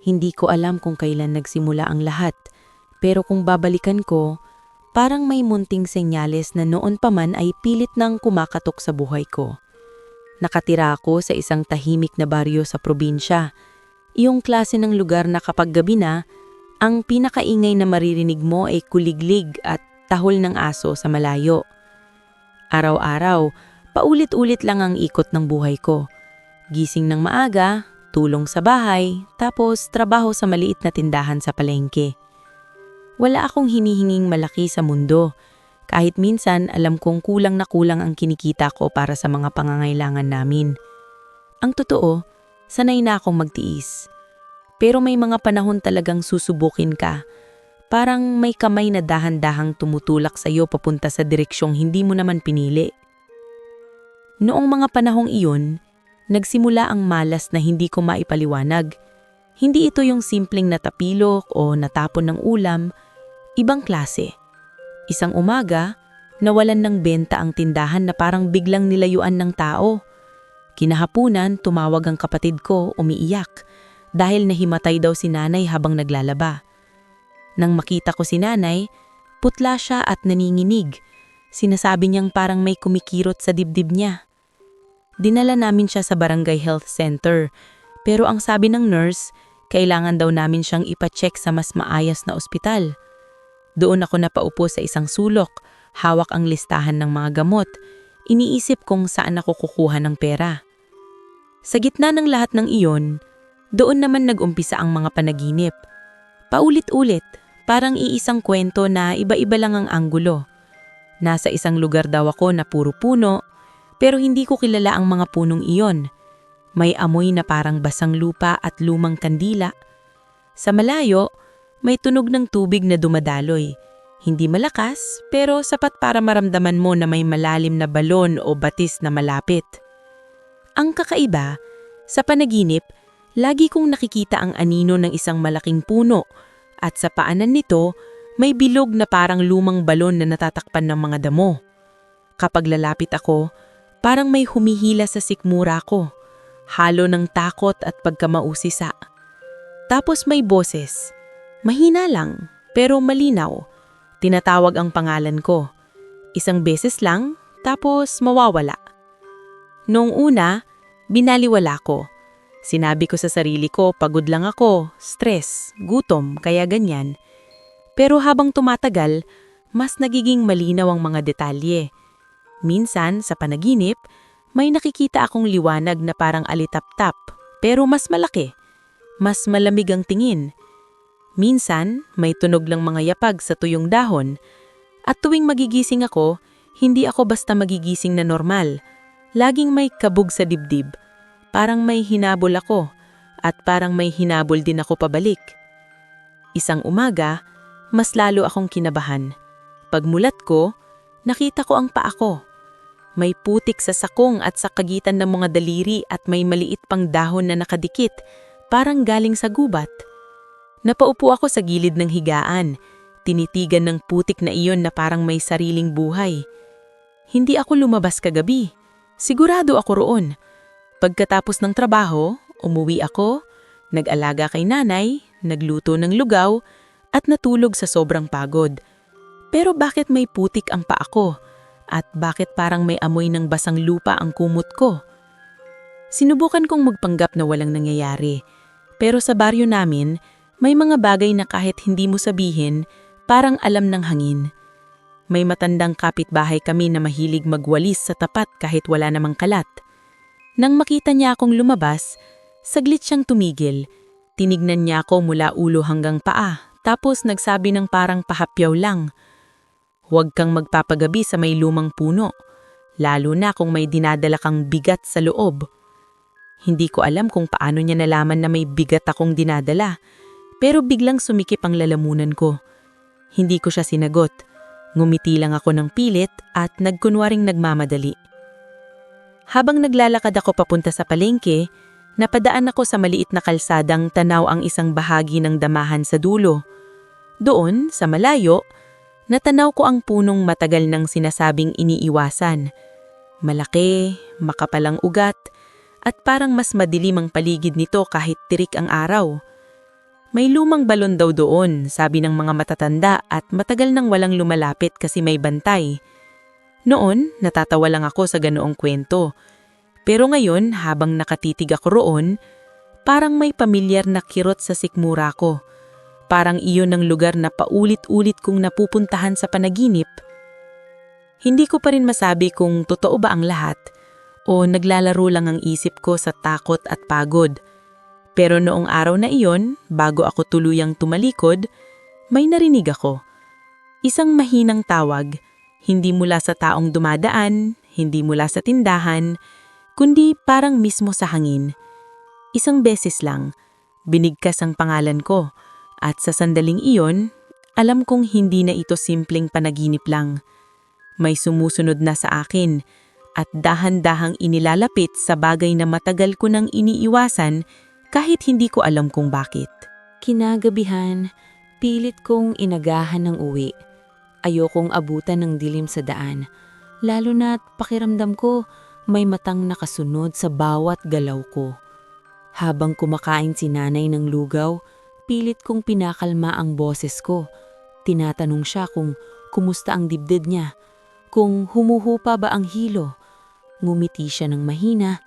Hindi ko alam kung kailan nagsimula ang lahat, pero kung babalikan ko, parang may munting senyales na noon pa man ay pilit nang kumakatok sa buhay ko. Nakatira ako sa isang tahimik na baryo sa probinsya. Iyong klase ng lugar na kapag gabi na, ang pinakaingay na maririnig mo ay kuliglig at tahol ng aso sa malayo. Araw-araw, paulit-ulit lang ang ikot ng buhay ko. Gising ng maaga, tulong sa bahay, tapos trabaho sa maliit na tindahan sa palengke. Wala akong hinihinging malaki sa mundo. Kahit minsan alam kong kulang na kulang ang kinikita ko para sa mga pangangailangan namin. Ang totoo, sanay na akong magtiis. Pero may mga panahon talagang susubukin ka. Parang may kamay na dahan-dahang tumutulak sa iyo papunta sa direksyong hindi mo naman pinili. Noong mga panahong iyon, nagsimula ang malas na hindi ko maipaliwanag. Hindi ito yung simpleng natapilok o natapon ng ulam, ibang klase. Isang umaga, nawalan ng benta ang tindahan na parang biglang nilayuan ng tao. Kinahapunan, tumawag ang kapatid ko, umiiyak, dahil nahimatay daw si nanay habang naglalaba. Nang makita ko si nanay, putla siya at naninginig. Sinasabi niyang parang may kumikirot sa dibdib niya. Dinala namin siya sa barangay health center, pero ang sabi ng nurse, kailangan daw namin siyang ipacheck sa mas maayos na ospital. Doon ako napaupo sa isang sulok, hawak ang listahan ng mga gamot. Iniisip kung saan ako kukuha ng pera. Sa gitna ng lahat ng iyon, doon naman nag-umpisa ang mga panaginip. Paulit-ulit, parang iisang kwento na iba-iba lang ang anggulo. Nasa isang lugar daw ako na puro puno, pero hindi ko kilala ang mga punong iyon. May amoy na parang basang lupa at lumang kandila. Sa malayo, may tunog ng tubig na dumadaloy. Hindi malakas, pero sapat para maramdaman mo na may malalim na balon o batis na malapit. Ang kakaiba, sa panaginip, lagi kong nakikita ang anino ng isang malaking puno at sa paanan nito, may bilog na parang lumang balon na natatakpan ng mga damo. Kapag lalapit ako, parang may humihila sa sikmura ko, halo ng takot at pagkamausisa. Tapos may boses. Mahina lang, pero malinaw. Tinatawag ang pangalan ko. Isang beses lang, tapos mawawala. Noong una, binaliwala ko. Sinabi ko sa sarili ko, pagod lang ako, stress, gutom, kaya ganyan. Pero habang tumatagal, mas nagiging malinaw ang mga detalye. Minsan, sa panaginip, may nakikita akong liwanag na parang alitap-tap, pero mas malaki. Mas malamig ang tingin. Minsan, may tunog lang mga yapag sa tuyong dahon. At tuwing magigising ako, hindi ako basta magigising na normal. Laging may kabog sa dibdib. Parang may hinabol ako, at parang may hinabol din ako pabalik. Isang umaga, mas lalo akong kinabahan. Pagmulat ko, nakita ko ang paa ko. May putik sa sakong at sa kagitan ng mga daliri at may maliit pang dahon na nakadikit, parang galing sa gubat. Napaupo ako sa gilid ng higaan, tinitigan ng putik na iyon na parang may sariling buhay. Hindi ako lumabas kagabi. Sigurado ako roon. Pagkatapos ng trabaho, umuwi ako, nag-alaga kay nanay, nagluto ng lugaw, at natulog sa sobrang pagod. Pero bakit may putik ang paa ko? At bakit parang may amoy ng basang lupa ang kumot ko? Sinubukan kong magpanggap na walang nangyayari. Pero sa baryo namin, may mga bagay na kahit hindi mo sabihin, parang alam ng hangin. May matandang kapitbahay kami na mahilig magwalis sa tapat kahit wala namang kalat. Nang makita niya akong lumabas, saglit siyang tumigil. Tinignan niya ako mula ulo hanggang paa, tapos nagsabi ng parang pahapyaw lang. Huwag kang magpapagabi sa may lumang puno, lalo na kung may dinadala kang bigat sa loob. Hindi ko alam kung paano niya nalaman na may bigat akong dinadala. Pero biglang sumikip ang lalamunan ko. Hindi ko siya sinagot. Ngumiti lang ako ng pilit at nagkunwaring nagmamadali. Habang naglalakad ako papunta sa palengke, napadaan ako sa maliit na kalsadang tanaw ang isang bahagi ng damahan sa dulo. Doon, sa malayo, natanaw ko ang punong matagal nang sinasabing iniiwasan. Malaki, makapalang ugat, at parang mas madilim ang paligid nito kahit tirik ang araw. May lumang balon daw doon, sabi ng mga matatanda at matagal nang walang lumalapit kasi may bantay. Noon, natatawa lang ako sa ganoong kwento. Pero ngayon, habang nakatitig ako roon, parang may pamilyar na kirot sa sikmura ko. Parang iyon ang lugar na paulit-ulit kong napupuntahan sa panaginip. Hindi ko pa rin masabi kung totoo ba ang lahat o naglalaro lang ang isip ko sa takot at pagod. Pero noong araw na iyon, bago ako tuluyang tumalikod, may narinig ako. Isang mahinang tawag, hindi mula sa taong dumadaan, hindi mula sa tindahan, kundi parang mismo sa hangin. Isang beses lang, binigkas ang pangalan ko, at sa sandaling iyon, alam kong hindi na ito simpleng panaginip lang. May sumusunod na sa akin, at dahan-dahang inilalapit sa bagay na matagal ko nang iniiwasan kahit hindi ko alam kung bakit. Kinagabihan, pilit kong inagahan ng uwi. Ayokong abutan ng dilim sa daan, lalo na't pakiramdam ko may matang nakasunod sa bawat galaw ko. Habang kumakain si nanay ng lugaw, pilit kong pinakalma ang boses ko. Tinatanong siya kung kumusta ang dibdib niya, kung humuhupa ba ang hilo. Ngumiti siya ng mahina,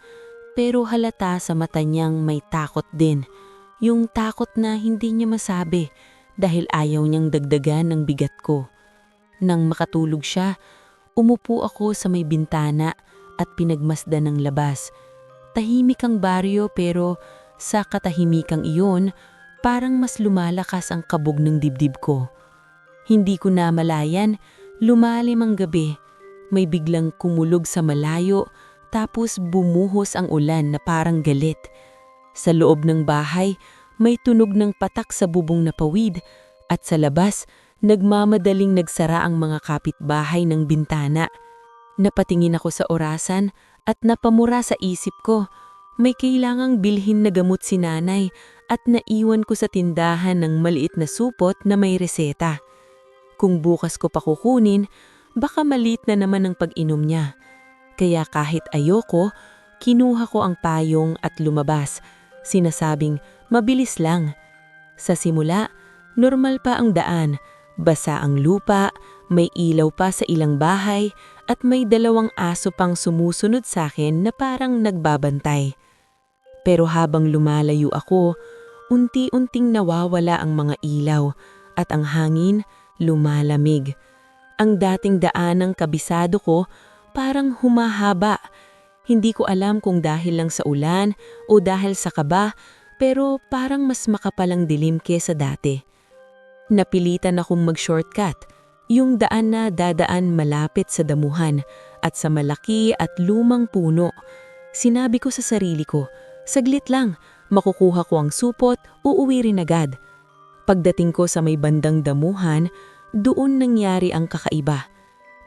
pero halata sa mata niyang may takot din. Yung takot na hindi niya masabi dahil ayaw niyang dagdagan ng bigat ko. Nang makatulog siya, umupo ako sa may bintana at pinagmasdan ng labas. Tahimik ang baryo pero sa katahimikang iyon, parang mas lumalakas ang kabog ng dibdib ko. Hindi ko namalayan, lumalim ang gabi. May biglang kumulog sa malayo, tapos bumuhos ang ulan na parang galit. Sa loob ng bahay, may tunog ng patak sa bubong na pawid at sa labas, nagmamadaling nagsara ang mga kapitbahay ng bintana. Napatingin ako sa orasan at napamura sa isip ko. May kailangang bilhin na gamot si nanay at naiwan ko sa tindahan ng maliit na supot na may reseta. Kung bukas ko pa kukunin, baka maliit na naman ang pag-inom niya. Kaya kahit ayoko, kinuha ko ang payong at lumabas. Sinasabing mabilis lang. Sa simula, normal pa ang daan. Basa ang lupa, may ilaw pa sa ilang bahay, at may 2 aso pang sumusunod sa akin na parang nagbabantay. Pero habang lumalayo ako, unti-unting nawawala ang mga ilaw at ang hangin lumalamig. Ang dating daan ng kabisado ko parang humahaba. Hindi ko alam kung dahil lang sa ulan o dahil sa kaba, pero parang mas makapalang dilim kesa dati. Napilitan akong mag-shortcut, yung daan na dadaan malapit sa damuhan at sa malaki at lumang puno. Sinabi ko sa sarili ko, saglit lang, makukuha ko ang supot, uuwi rin agad. Pagdating ko sa may bandang damuhan, doon nangyari ang kakaiba.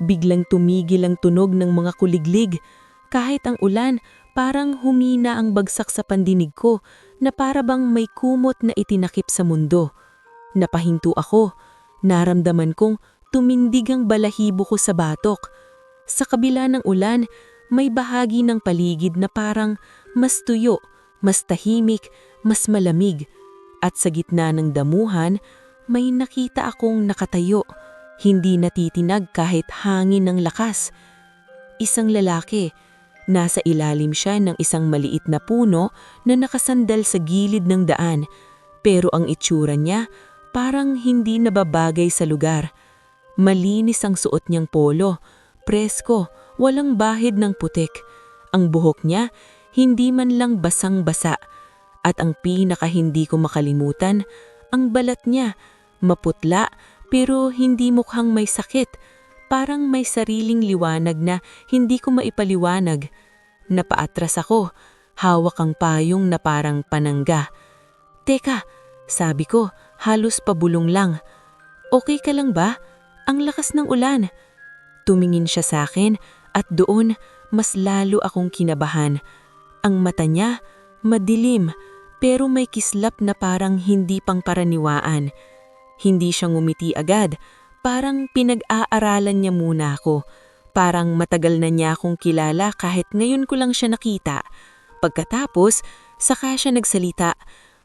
Biglang tumigil ang tunog ng mga kuliglig. Kahit ang ulan, parang humina ang bagsak sa pandinig ko na para bang may kumot na itinakip sa mundo. Napahinto ako. Naramdaman kong tumindig ang balahibo ko sa batok. Sa kabila ng ulan, may bahagi ng paligid na parang mas tuyo, mas tahimik, mas malamig. At sa gitna ng damuhan, may nakita akong nakatayo. Hindi natitinag kahit hangin ng lakas. Isang lalaki. Nasa ilalim siya ng isang maliit na puno na nakasandal sa gilid ng daan. Pero ang itsura niya parang hindi nababagay sa lugar. Malinis ang suot niyang polo, presko, walang bahid ng putik. Ang buhok niya hindi man lang basang-basa. At ang pinaka hindi ko makalimutan, ang balat niya maputla pero hindi mukhang may sakit. Parang may sariling liwanag na hindi ko maipaliwanag. Napaatras ako, hawak ang payong na parang panangga. Teka, sabi ko, halos pabulong lang. Okay ka lang ba? Ang lakas ng ulan. Tumingin siya sa akin at doon mas lalo akong kinabahan. Ang mata niya, madilim, pero may kislap na parang hindi pangkaraniwaan. Hindi siya ngumiti agad. Parang pinag-aaralan niya muna ako. Parang matagal na niya akong kilala kahit ngayon ko lang siya nakita. Pagkatapos, saka siya nagsalita,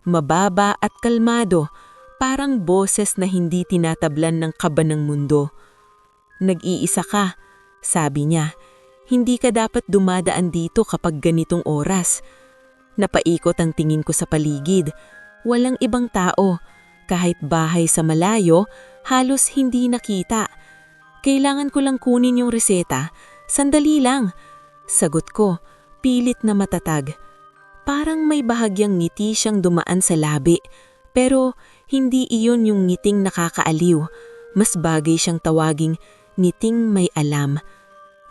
mababa at kalmado, parang boses na hindi tinatablan ng kaba ng mundo. "Nag-iisa ka," sabi niya. "Hindi ka dapat dumadaan dito kapag ganitong oras." Napaikot ang tingin ko sa paligid. Walang ibang tao. Kahit bahay sa malayo, halos hindi nakita. "Kailangan ko lang kunin yung reseta. Sandali lang." Sagot ko, pilit na matatag. Parang may bahagyang ngiti siyang dumaan sa labi. Pero hindi iyon yung ngiting nakakaaliw. Mas bagay siyang tawaging ngiting may alam.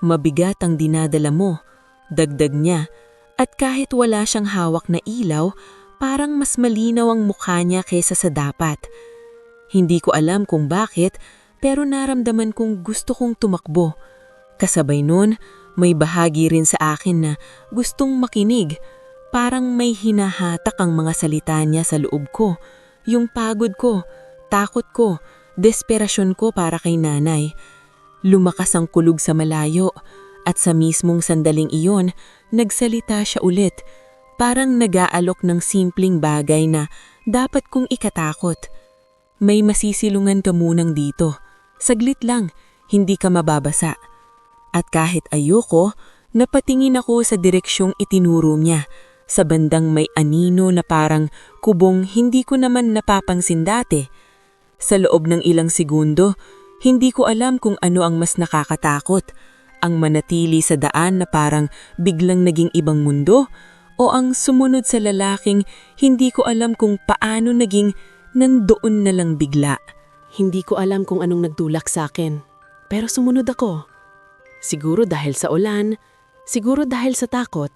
"Mabigat ang dinadala mo," dagdag niya. At kahit wala siyang hawak na ilaw, parang mas malinaw ang mukha niya kaysa sa dapat. Hindi ko alam kung bakit, pero naramdaman kong gusto kong tumakbo. Kasabay nun, may bahagi rin sa akin na gustong makinig. Parang may hinahatak ang mga salita niya sa loob ko. Yung pagod ko, takot ko, desperasyon ko para kay nanay. Lumakas ang kulog sa malayo at sa mismong sandaling iyon, nagsalita siya ulit. Parang nag-aalok ng simpleng bagay na dapat kong ikatakot. "May masisilungan ka munang dito. Saglit lang, hindi ka mababasa." At kahit ayoko, napatingin ako sa direksyong itinuro niya. Sa bandang may anino na parang kubong hindi ko naman napapansin dati. Sa loob ng ilang segundo, hindi ko alam kung ano ang mas nakakatakot. Ang manatili sa daan na parang biglang naging ibang mundo, o ang sumunod sa lalaking hindi ko alam kung paano naging nandoon na lang bigla. Hindi ko alam kung anong nagtulak sa akin, pero sumunod ako. Siguro dahil sa ulan, siguro dahil sa takot,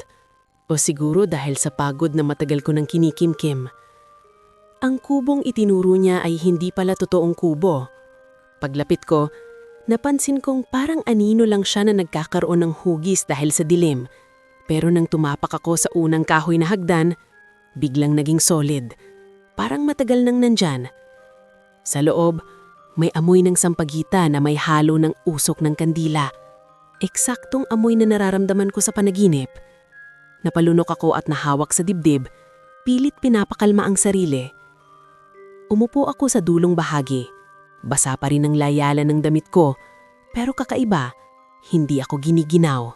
o siguro dahil sa pagod na matagal ko nang kinikimkim. Ang kubong itinuro niya ay hindi pala totoong kubo. Paglapit ko, napansin kong parang anino lang siya na nagkakaroon ng hugis dahil sa dilim. Pero nang tumapak ako sa unang kahoy na hagdan, biglang naging solid. Parang matagal nang nandyan. Sa loob, may amoy ng sampagita na may halo ng usok ng kandila. Eksaktong amoy na nararamdaman ko sa panaginip. Napalunok ako at nahawak sa dibdib, pilit pinapakalma ang sarili. Umupo ako sa dulong bahagi. Basa pa rin ang layalan ng damit ko, pero kakaiba, hindi ako giniginaw.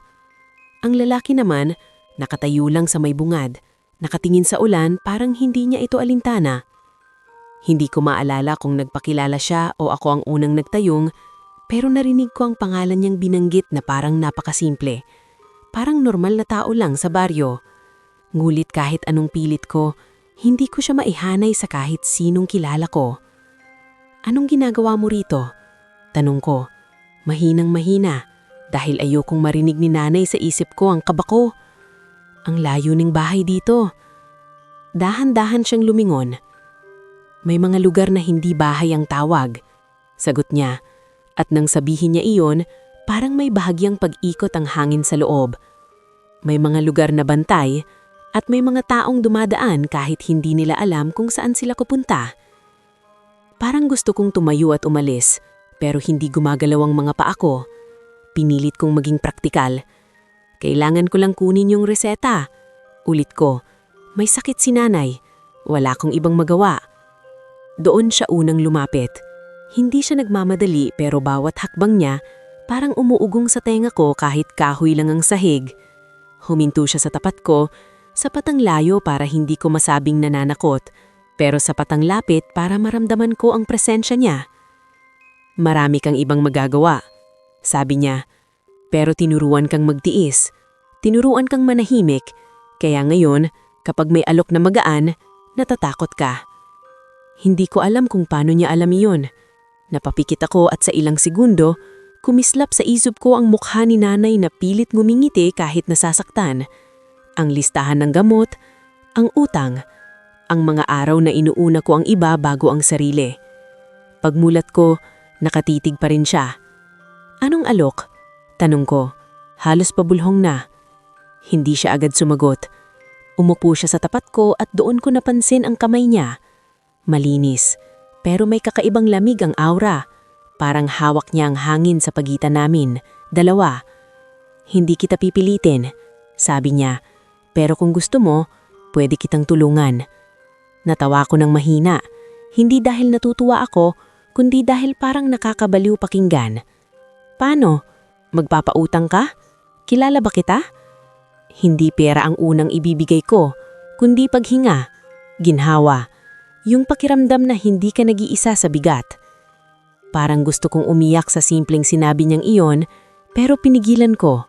Ang lalaki naman, nakatayo lang sa may bungad, nakatingin sa ulan parang hindi niya ito alintana. Hindi ko maalala kung nagpakilala siya o ako ang unang nagtayong, pero narinig ko ang pangalan niyang binanggit na parang napakasimple. Parang normal na tao lang sa baryo. Ngulit kahit anong pilit ko, hindi ko siya maihanay sa kahit sinong kilala ko. "Anong ginagawa mo rito?" Tanong ko, mahinang mahina, dahil ayokong marinig ni nanay sa isip ko ang kaba ko. Ang layo ng bahay dito. Dahan-dahan siyang lumingon. "May mga lugar na hindi bahay ang tawag," sagot niya, at nang sabihin niya iyon, parang may bahagyang pag-ikot ang hangin sa loob. May mga lugar na bantay at may mga taong dumadaan kahit hindi nila alam kung saan sila pupunta. Parang gusto kong tumayo at umalis, pero hindi gumagalaw ang mga paa ko. Pinilit kong maging praktikal. "Kailangan ko lang kunin yung reseta." Ulit ko, "May sakit si nanay. Wala akong ibang magawa." Doon siya unang lumapit. Hindi siya nagmamadali pero bawat hakbang niya parang umuugong sa tenga ko kahit kahoy lang ang sahig. Huminto siya sa tapat ko, sapat ang layo para hindi ko masabing nananakot, pero sapat ang lapit para maramdaman ko ang presensya niya. "Marami kang ibang magagawa," sabi niya, "pero tinuruan kang magtiis. Tinuruan kang manahimik, kaya ngayon, kapag may alok na magaan, natatakot ka." Hindi ko alam kung paano niya alam iyon. Napapikit ako at sa ilang segundo, kumislap sa isip ko ang mukha ni nanay na pilit ngumingiti kahit nasasaktan. Ang listahan ng gamot, ang utang, ang mga araw na inuuna ko ang iba bago ang sarili. Pagmulat ko, nakatitig pa rin siya. "Anong alok?" tanong ko. Halos pabulhong na. Hindi siya agad sumagot. Umupo siya sa tapat ko at doon ko napansin ang kamay niya. Malinis, pero may kakaibang lamig ang aura. Parang hawak niya ang hangin sa pagitan namin, dalawa. "Hindi kita pipilitin," sabi niya, "pero kung gusto mo, pwede kitang tulungan." Natawa ko ng mahina. Hindi dahil natutuwa ako, kundi dahil parang nakakabaliw pakinggan. Paano? Magpapautang ka? Kilala ba kita? Hindi pera ang unang ibibigay ko, kundi paghinga, ginhawa, yung pakiramdam na hindi ka nag-iisa sa bigat. Parang gusto kong umiyak sa simpleng sinabi niyang iyon, pero pinigilan ko.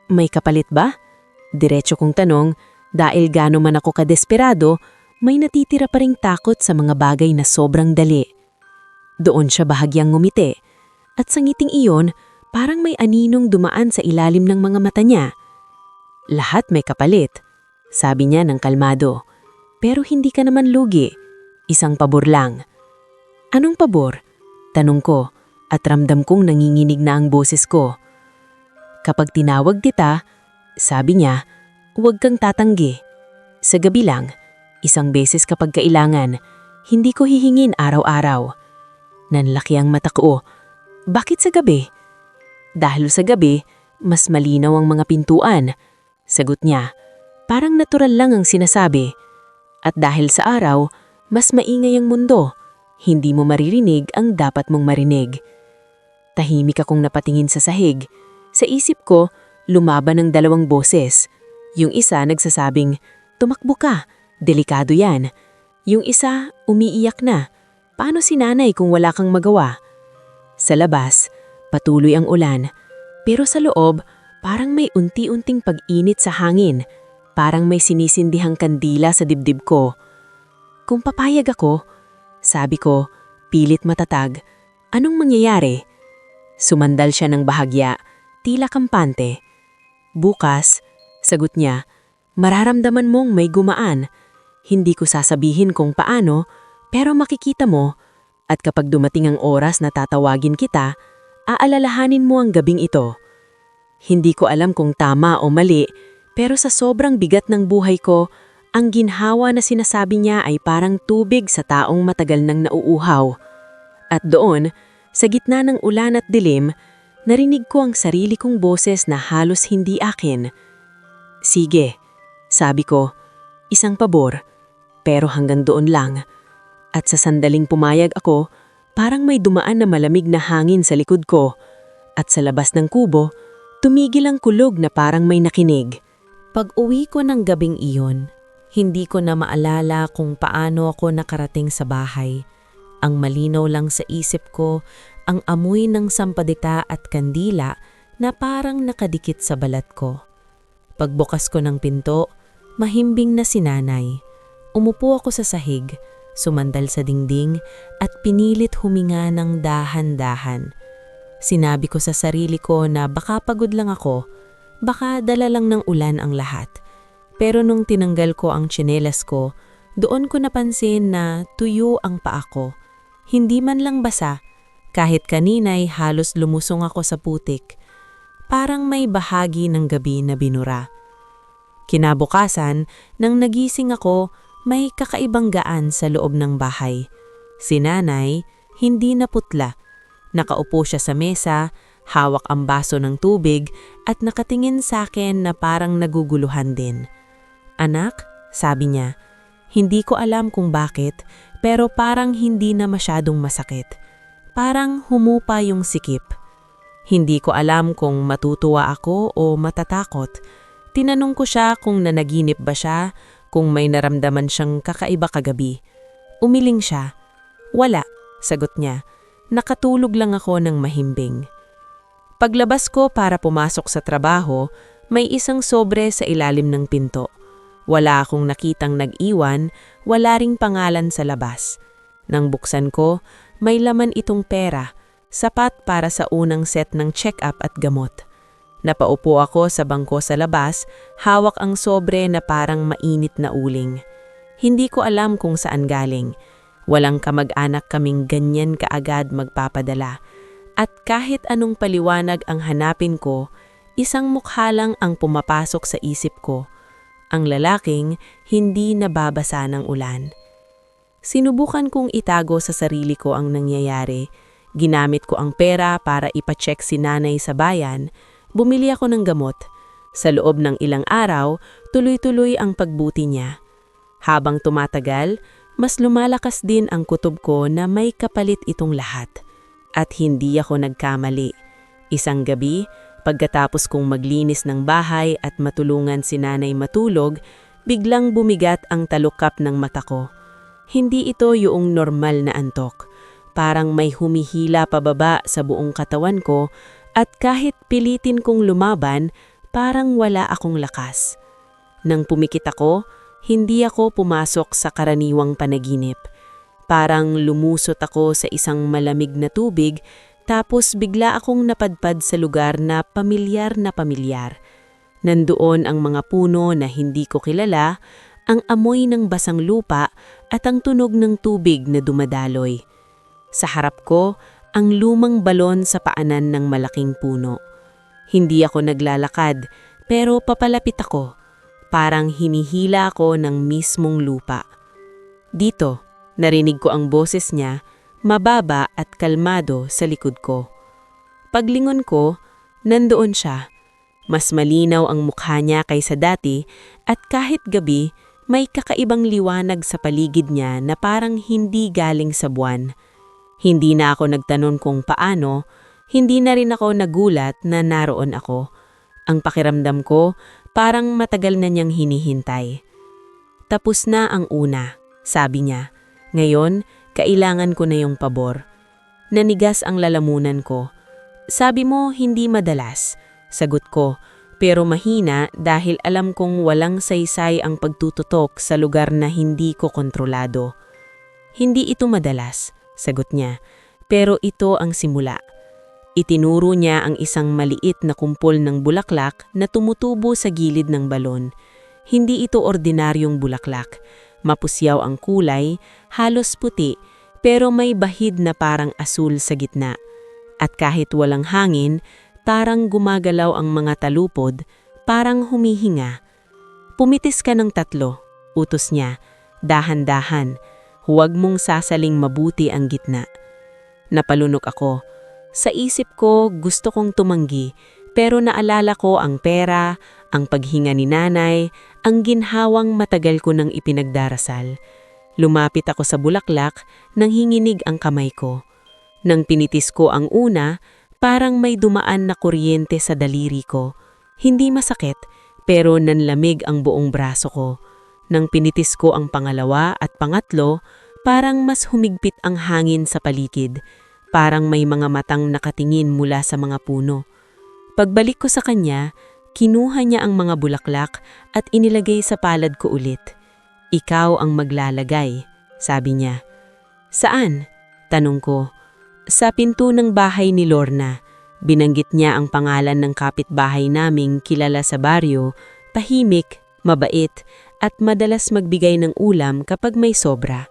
May kapalit ba? Diretso kong tanong, dahil gaano man ako kadesperado, may natitira pa ring takot sa mga bagay na sobrang dali. Doon siya bahagyang ngumiti, at sa ngiting iyon, parang may aninong dumaan sa ilalim ng mga mata niya. Lahat may kapalit, sabi niya ng kalmado. Pero hindi ka naman lugi, isang pabor lang. Anong pabor? Tanong ko, at ramdam kong nanginginig na ang boses ko. Kapag tinawag kita, sabi niya, huwag kang tatanggi. Sa gabi lang, isang beses kapag kailangan, hindi ko hihingin araw-araw. Nanlaki ang mata ko. Bakit sa gabi? Dahil sa gabi, mas malinaw ang mga pintuan. Sagot niya, parang natural lang ang sinasabi. At dahil sa araw, mas maingay ang mundo. Hindi mo maririnig ang dapat mong marinig. Tahimik akong napatingin sa sahig. Sa isip ko, lumaban ang dalawang boses. Yung isa nagsasabing, tumakbo ka, delikado yan. Yung isa, umiiyak na. Paano si nanay kung wala kang magawa? Sa labas, patuloy ang ulan. Pero sa loob, parang may unti-unting pag-init sa hangin. Parang may sinisindihang kandila sa dibdib ko. Kung papayag ako, sabi ko, pilit matatag, anong mangyayari? Sumandal siya ng bahagya, tila kampante. Bukas, sagot niya, mararamdaman mong may gumaan. Hindi ko sasabihin kung paano, pero makikita mo. At kapag dumating ang oras na tatawagin kita, aalalahanin mo ang gabing ito. Hindi ko alam kung tama o mali, pero sa sobrang bigat ng buhay ko, ang ginhawa na sinasabi niya ay parang tubig sa taong matagal nang nauuhaw. At doon, sa gitna ng ulan at dilim, narinig ko ang sarili kong boses na halos hindi akin. Sige, sabi ko, isang pabor, pero hanggang doon lang. At sa sandaling pumayag ako, parang may dumaan na malamig na hangin sa likod ko. At sa labas ng kubo, tumigil ang kulog na parang may nakinig. Pag-uwi ko ng gabing iyon, hindi ko na maalala kung paano ako nakarating sa bahay. Ang malinaw lang sa isip ko, ang amoy ng sampadita at kandila na parang nakadikit sa balat ko. Pagbukas ko ng pinto, mahimbing na si nanay. Umupo ako sa sahig, sumandal sa dingding at pinilit huminga ng dahan-dahan. Sinabi ko sa sarili ko na baka pagod lang ako, baka dala lang ng ulan ang lahat. Pero nung tinanggal ko ang tsinelas ko, doon ko napansin na tuyo ang paa ko. Hindi man lang basa, kahit kanina'y halos lumusong ako sa putik. Parang may bahagi ng gabi na binura. Kinabukasan, nang nagising ako, may kakaibang gaan sa loob ng bahay. Si nanay, hindi na putla. Nakaupo siya sa mesa, hawak ang baso ng tubig at nakatingin sa akin na parang naguguluhan din. Anak, sabi niya, hindi ko alam kung bakit, pero parang hindi na masyadong masakit. Parang humupa yung sikip. Hindi ko alam kung matutuwa ako o matatakot. Tinanong ko siya kung nanaginip ba siya, kung may naramdaman siyang kakaiba kagabi. Umiling siya. Wala, sagot niya. Nakatulog lang ako ng mahimbing. Paglabas ko para pumasok sa trabaho, may isang sobre sa ilalim ng pinto. Wala akong nakitang nag-iwan, wala ring pangalan sa labas. Nang buksan ko, may laman itong pera, sapat para sa unang set ng check-up at gamot. Napaupo ako sa bangko sa labas, hawak ang sobre na parang mainit na uling. Hindi ko alam kung saan galing. Walang kamag-anak kaming ganyan kaagad magpapadala. At kahit anong paliwanag ang hanapin ko, isang mukha lang ang pumapasok sa isip ko. Ang lalaking hindi nababasa ng ulan. Sinubukan kong itago sa sarili ko ang nangyayari. Ginamit ko ang pera para ipacheck si nanay sa bayan. Bumili ako ng gamot. Sa loob ng ilang araw, tuloy-tuloy ang pagbuti niya. Habang tumatagal, mas lumalakas din ang kutob ko na may kapalit itong lahat. At hindi ako nagkamali. Isang gabi, pagkatapos kong maglinis ng bahay at matulungan si nanay matulog, biglang bumigat ang talukap ng mata ko. Hindi ito yung normal na antok. Parang may humihila pababa sa buong katawan ko at kahit pilitin kong lumaban, parang wala akong lakas. Nang pumikit ako, hindi ako pumasok sa karaniwang panaginip. Parang lumusot ako sa isang malamig na tubig tapos bigla akong napadpad sa lugar na pamilyar na pamilyar. Nandoon ang mga puno na hindi ko kilala, ang amoy ng basang lupa at ang tunog ng tubig na dumadaloy. Sa harap ko, ang lumang balon sa paanan ng malaking puno. Hindi ako naglalakad pero papalapit ako. Parang hinihila ako ng mismong lupa. Dito, narinig ko ang boses niya, mababa at kalmado sa likod ko. Paglingon ko, nandoon siya. Mas malinaw ang mukha niya kaysa dati at kahit gabi, may kakaibang liwanag sa paligid niya na parang hindi galing sa buwan. Hindi na ako nagtanong kung paano, hindi na rin ako nagulat na naroon ako. Ang pakiramdam ko, parang matagal na niyang hinihintay. Tapos na ang una, sabi niya. Ngayon, kailangan ko na yung pabor. Nanigas ang lalamunan ko. Sabi mo hindi madalas, sagot ko, pero mahina dahil alam kong walang saysay ang pagtututok sa lugar na hindi ko kontrolado. Hindi ito madalas, sagot niya, pero ito ang simula. Itinuro niya ang isang maliit na kumpol ng bulaklak na tumutubo sa gilid ng balon. Hindi ito ordinaryong bulaklak. Mapusyaw ang kulay, halos puti, pero may bahid na parang asul sa gitna. At kahit walang hangin, parang gumagalaw ang mga talupod, parang humihinga. Pumitis ka ng 3, utos niya. Dahan-dahan, huwag mong sasaling mabuti ang gitna. Napalunok ako. Sa isip ko, gusto kong tumanggi, pero naalala ko ang pera, ang paghinga ni nanay, ang ginhawang matagal ko nang ipinagdarasal. Lumapit ako sa bulaklak nang hinginig ang kamay ko. Nang pinitis ko ang una, parang may dumaan na kuryente sa daliri ko. Hindi masakit, pero nanlamig ang buong braso ko. Nang pinitis ko ang pangalawa at pangatlo, parang mas humigpit ang hangin sa paligid. Parang may mga matang nakatingin mula sa mga puno. Pagbalik ko sa kanya, kinuha niya ang mga bulaklak at inilagay sa palad ko ulit. Ikaw ang maglalagay, sabi niya. Saan? Tanong ko. Sa pinto ng bahay ni Lorna. Binanggit niya ang pangalan ng kapitbahay naming kilala sa baryo, tahimik, mabait, at madalas magbigay ng ulam kapag may sobra.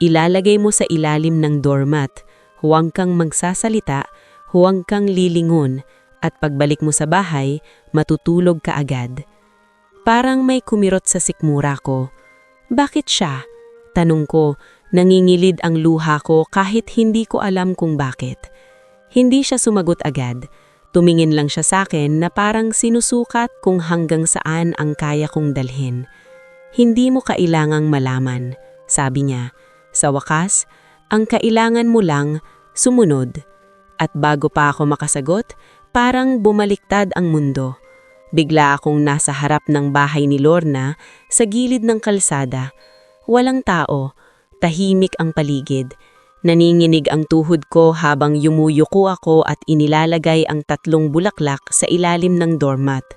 Ilalagay mo sa ilalim ng doormat. Huwag kang magsasalita, huwag kang lilingon, at pagbalik mo sa bahay, matutulog ka agad. Parang may kumirot sa sikmura ko. Bakit siya? Tanong ko, nangingilid ang luha ko kahit hindi ko alam kung bakit. Hindi siya sumagot agad. Tumingin lang siya sa akin na parang sinusukat kung hanggang saan ang kaya kong dalhin. Hindi mo kailangang malaman, sabi niya. Sa wakas, ang kailangan mo lang, sumunod. At bago pa ako makasagot, parang bumaliktad ang mundo. Bigla akong nasa harap ng bahay ni Lorna, sa gilid ng kalsada. Walang tao, tahimik ang paligid. Naninginig ang tuhod ko habang yumuyuko ako at inilalagay ang 3 bulaklak sa ilalim ng doormat.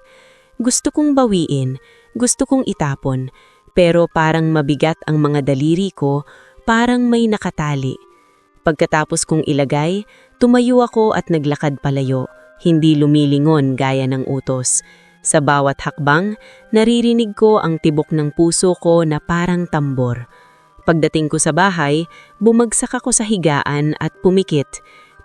Gusto kong bawiin, gusto kong itapon, pero parang mabigat ang mga daliri ko, parang may nakatali. Pagkatapos kong ilagay, tumayo ako at naglakad palayo, hindi lumilingon gaya ng utos. Sa bawat hakbang, naririnig ko ang tibok ng puso ko na parang tambor. Pagdating ko sa bahay, bumagsak ako sa higaan at pumikit.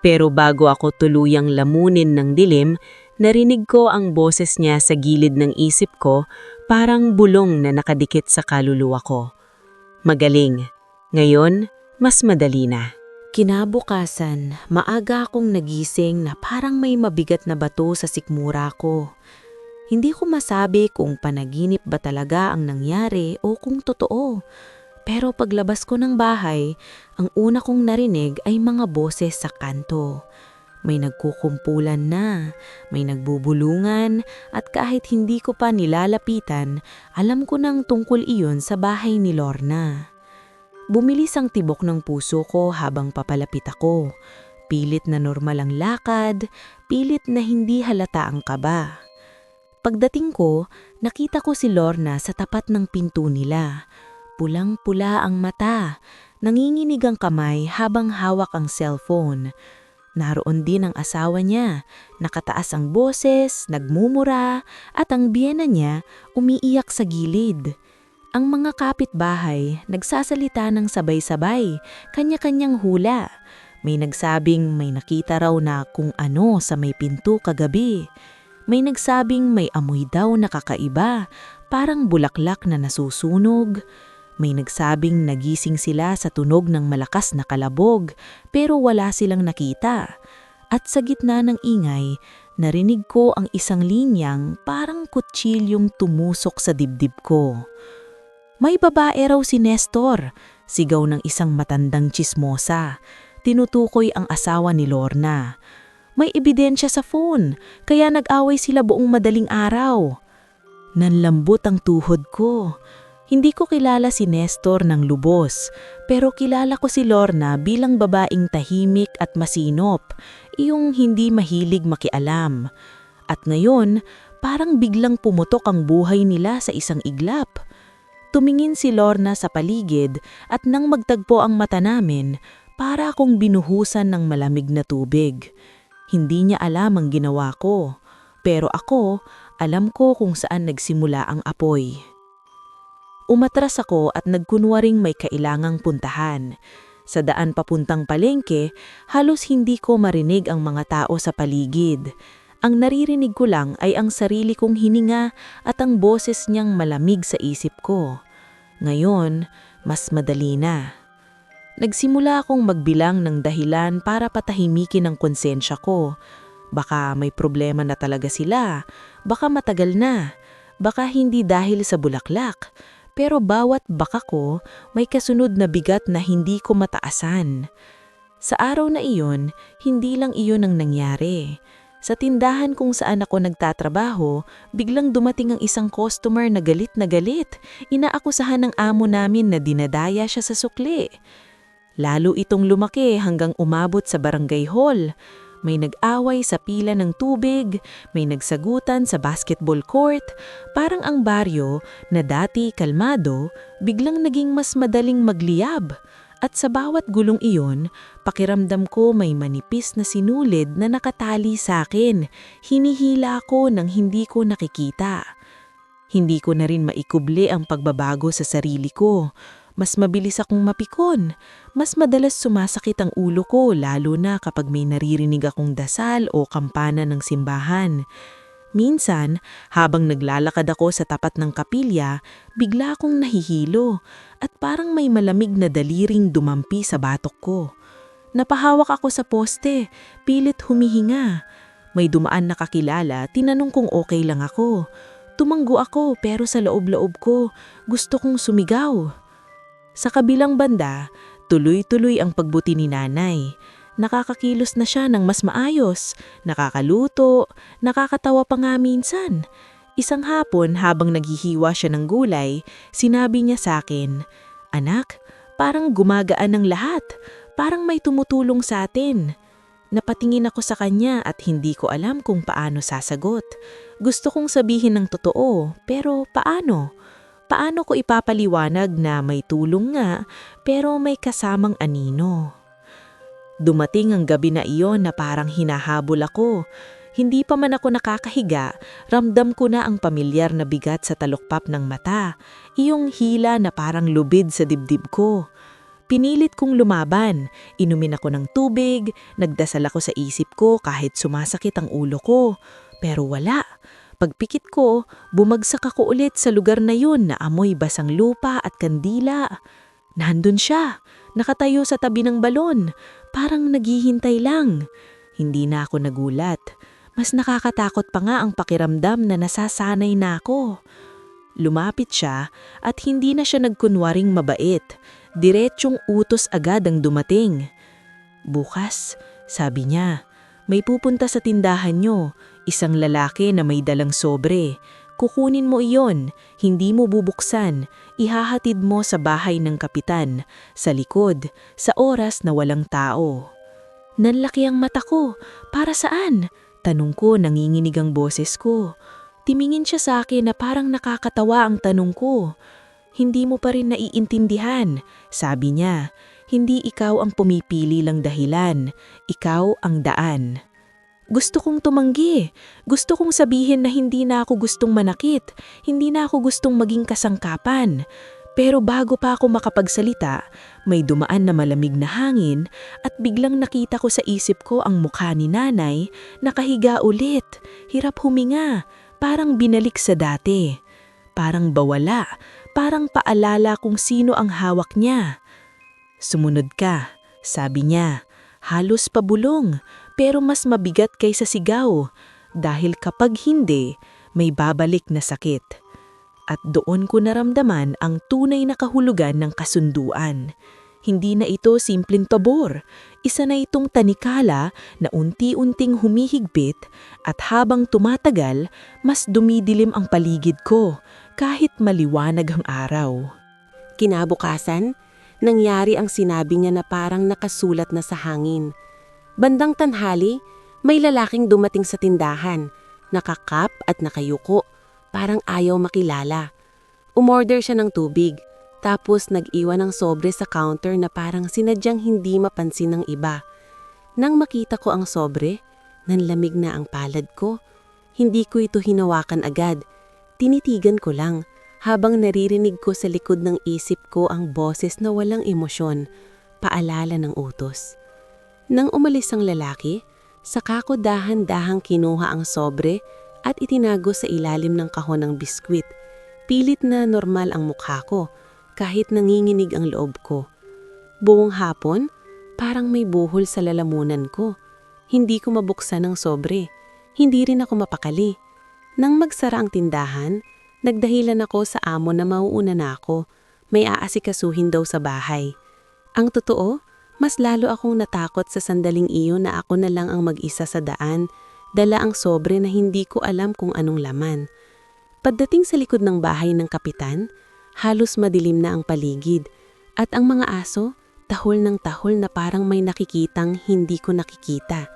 Pero bago ako tuluyang lamunin ng dilim, narinig ko ang boses niya sa gilid ng isip ko, parang bulong na nakadikit sa kaluluwa ko. Magaling. Ngayon, mas madali na. Kinabukasan, maaga akong nagising na parang may mabigat na bato sa sikmura ko. Hindi ko masabi kung panaginip ba talaga ang nangyari o kung totoo. Pero paglabas ko ng bahay, ang una kong narinig ay mga boses sa kanto. May nagkukumpulan na, may nagbubulungan, at kahit hindi ko pa nilalapitan, alam ko nang tungkol iyon sa bahay ni Lorna. Bumilis ang tibok ng puso ko habang papalapit ako. Pilit na normal ang lakad, pilit na hindi halata ang kaba. Pagdating ko, nakita ko si Lorna sa tapat ng pinto nila. Pulang-pula ang mata, nanginginig ang kamay habang hawak ang cellphone. Naroon din ang asawa niya, nakataas ang boses, nagmumura, at ang biyena niya umiiyak sa gilid. Ang mga kapitbahay nagsasalita ng sabay-sabay, kanya-kanyang hula. May nagsabing may nakita raw na kung ano sa may pinto kagabi. May nagsabing may amoy daw na kakaiba, parang bulaklak na nasusunog. May nagsabing nagising sila sa tunog ng malakas na kalabog pero wala silang nakita. At sa gitna ng ingay, narinig ko ang isang linyang parang kutsilyong tumusok sa dibdib ko. May babae raw si Nestor, sigaw ng isang matandang tsismosa. Tinutukoy ang asawa ni Lorna. May ebidensya sa phone, kaya nag-away sila buong madaling araw. Nanlambot ang tuhod ko. Hindi ko kilala si Nestor ng lubos, pero kilala ko si Lorna bilang babaeng tahimik at masinop, iyong hindi mahilig makialam. At ngayon, parang biglang pumutok ang buhay nila sa isang iglap. Tumingin si Lorna sa paligid at nang magtagpo ang mata namin, para akong binuhusan ng malamig na tubig. Hindi niya alam ang ginawa ko, pero ako, alam ko kung saan nagsimula ang apoy. Umatras ako at nagkunwaring may kailangang puntahan. Sa daan papuntang palengke, halos hindi ko marinig ang mga tao sa paligid. Ang naririnig ko lang ay ang sarili kong hininga at ang boses niyang malamig sa isip ko. Ngayon, mas madali na. Nagsimula akong magbilang ng dahilan para patahimikin ang konsensya ko. Baka may problema na talaga sila, baka matagal na, baka hindi dahil sa bulaklak. Pero bawat baka ko, may kasunod na bigat na hindi ko mataasan. Sa araw na iyon, hindi lang iyon ang nangyari. Sa tindahan kung saan ako nagtatrabaho, biglang dumating ang isang customer na galit na galit. Inaakusahan ng amo namin na dinadaya siya sa sukli. Lalo itong lumaki hanggang umabot sa barangay hall. May nag-away sa pila ng tubig, may nagsagutan sa basketball court, parang ang baryo na dati kalmado, biglang naging mas madaling magliyab. At sa bawat gulong iyon, pakiramdam ko may manipis na sinulid na nakatali sa akin. Hinihila ko nang hindi ko nakikita. Hindi ko na rin maikubli ang pagbabago sa sarili ko. Mas mabilis akong mapikon. Mas madalas sumasakit ang ulo ko lalo na kapag may naririnig akong dasal o kampana ng simbahan. Minsan, habang naglalakad ako sa tapat ng kapilya, bigla akong nahihilo at parang may malamig na daliring dumampi sa batok ko. Napahawak ako sa poste, pilit humihinga. May dumaan na kakilala, tinanong kung okay lang ako. Tumanggo ako pero sa loob-loob ko, gusto kong sumigaw. Sa kabilang banda, tuloy-tuloy ang pagbuti ni nanay. Nakakakilos na siya ng mas maayos, nakakaluto, nakakatawa pa nga minsan. Isang hapon habang naghihiwa siya ng gulay, sinabi niya sa akin, "Anak, parang gumagaan ng lahat, parang may tumutulong sa atin." Napatingin ako sa kanya at hindi ko alam kung paano sasagot. Gusto kong sabihin ng totoo, pero paano? Paano ko ipapaliwanag na may tulong nga pero may kasamang anino? Dumating ang gabi na iyon na parang hinahabol ako. Hindi pa man ako nakakahiga, ramdam ko na ang pamilyar na bigat sa talukpap ng mata, iyong hila na parang lubid sa dibdib ko. Pinilit kong lumaban, inumin ako ng tubig, nagdasal ako sa isip ko kahit sumasakit ang ulo ko. Pero wala. Pagpikit ko, bumagsak ako ulit sa lugar na yun na amoy basang lupa at kandila. Nandun siya, nakatayo sa tabi ng balon, parang naghihintay lang. Hindi na ako nagulat. Mas nakakatakot pa nga ang pakiramdam na nasasanay na ako. Lumapit siya at hindi na siya nagkunwaring mabait. Diretsyong utos agad ang dumating. Bukas, sabi niya, may pupunta sa tindahan nyo, isang lalaki na may dalang sobre. Kukunin mo iyon, hindi mo bubuksan, ihahatid mo sa bahay ng kapitan, sa likod, sa oras na walang tao. Nanlaki ang mata ko, para saan? Tanong ko, nanginginig ang boses ko. Timingin siya sa akin na parang nakakatawa ang tanong ko. Hindi mo pa rin naiintindihan, sabi niya. Hindi ikaw ang pumipili lang dahilan, ikaw ang daan. Gusto kong tumanggi. Gusto kong sabihin na hindi na ako gustong manakit, hindi na ako gustong maging kasangkapan. Pero bago pa ako makapagsalita, may dumaan na malamig na hangin at biglang nakita ko sa isip ko ang mukha ni nanay, nakahiga ulit, hirap huminga, parang binalik sa dati. Parang bawala, parang paalala kung sino ang hawak niya. Sumunod ka, sabi niya, halos pabulong, pero mas mabigat kaysa sigaw, dahil kapag hindi, may babalik na sakit. At doon ko naramdaman ang tunay na kahulugan ng kasunduan. Hindi na ito simpleng pabor, isa na itong tanikala na unti-unting humihigpit at habang tumatagal, mas dumidilim ang paligid ko kahit maliwanag ang araw. Kinabukasan, nangyari ang sinabi niya na parang nakasulat na sa hangin. Bandang tanghali, may lalaking dumating sa tindahan, nakakap at nakayuko, parang ayaw makilala. Umorder siya ng tubig, tapos nag-iwan ng sobre sa counter na parang sinadyang hindi mapansin ng iba. Nang makita ko ang sobre, nanlamig na ang palad ko. Hindi ko ito hinawakan agad, tinitigan ko lang habang naririnig ko sa likod ng isip ko ang boses na walang emosyon, paalala ng utos. Nang umalis ang lalaki, saka ko dahan-dahang kinuha ang sobre at itinago sa ilalim ng kahon ng biskwit. Pilit na normal ang mukha ko, kahit nanginginig ang loob ko. Buong hapon, parang may buhol sa lalamunan ko. Hindi ko mabuksan ang sobre. Hindi rin ako mapakali. Nang magsara ang tindahan, nagdahilan ako sa amo na mauuna na ako. May aasikasuhin daw sa bahay. Ang totoo, mas lalo akong natakot sa sandaling iyon na ako na lang ang mag-isa sa daan, dala ang sobre na hindi ko alam kung anong laman. Pagdating sa likod ng bahay ng kapitan, halos madilim na ang paligid at ang mga aso, tahol ng tahol na parang may nakikitang hindi ko nakikita.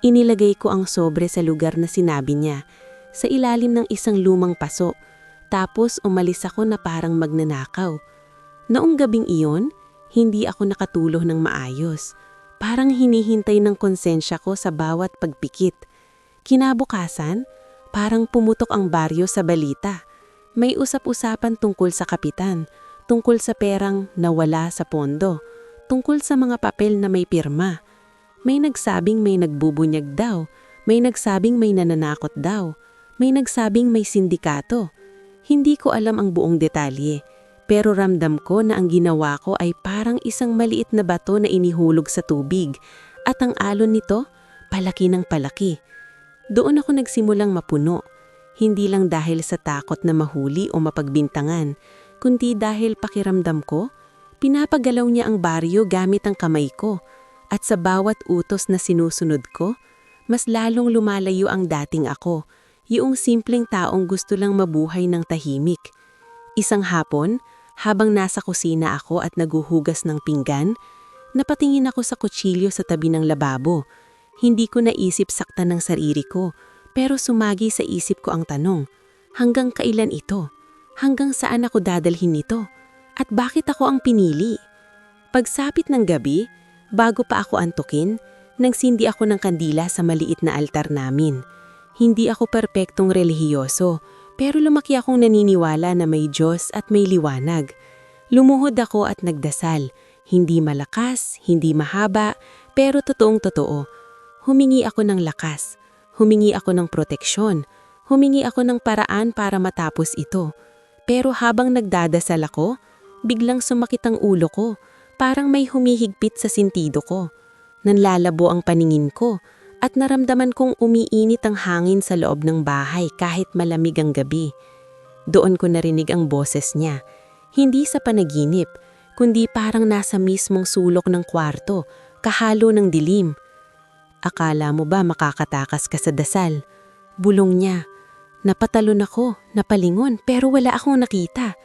Inilagay ko ang sobre sa lugar na sinabi niya, sa ilalim ng isang lumang paso, tapos umalis ako na parang magnanakaw. Noong gabing iyon, hindi ako nakatulog ng maayos. Parang hinihintay ng konsensya ko sa bawat pagpikit. Kinabukasan, parang pumutok ang baryo sa balita. May usap-usapan tungkol sa kapitan, tungkol sa perang nawala sa pondo, tungkol sa mga papel na may pirma. May nagsabing may nagbubunyag daw, may nagsabing may nananakot daw, may nagsabing may sindikato. Hindi ko alam ang buong detalye. Pero ramdam ko na ang ginawa ko ay parang isang maliit na bato na inihulog sa tubig at ang alon nito, palaki ng palaki. Doon ako nagsimulang mapuno, hindi lang dahil sa takot na mahuli o mapagbintangan, kundi dahil pakiramdam ko, pinapagalaw niya ang baryo gamit ang kamay ko at sa bawat utos na sinusunod ko, mas lalong lumalayo ang dating ako, yung simpleng taong gusto lang mabuhay ng tahimik. Isang hapon, habang nasa kusina ako at naguhugas ng pinggan, napatingin ako sa kutsilyo sa tabi ng lababo. Hindi ko naisip saktan ng sarili ko, pero sumagi sa isip ko ang tanong, hanggang kailan ito? Hanggang saan ako dadalhin ito? At bakit ako ang pinili? Pagsapit ng gabi, bago pa ako antukin, nagsindi ako ng kandila sa maliit na altar namin. Hindi ako perpektong relihiyoso, pero lumaki akong naniniwala na may Diyos at may liwanag. Lumuhod ako at nagdasal, hindi malakas, hindi mahaba, pero totoong-totoo. Humingi ako ng lakas, humingi ako ng proteksyon, humingi ako ng paraan para matapos ito. Pero habang nagdadasal ako, biglang sumakit ang ulo ko, parang may humihigpit sa sintido ko. Nanlalabo ang paningin ko, at naramdaman kong umiinit ang hangin sa loob ng bahay kahit malamig ang gabi. Doon ko narinig ang boses niya, hindi sa panaginip, kundi parang nasa mismong sulok ng kwarto, kahalo ng dilim. Akala mo ba makakatakas ka sa dasal? Bulong niya. Napatalon ako, napalingon, pero wala akong nakita.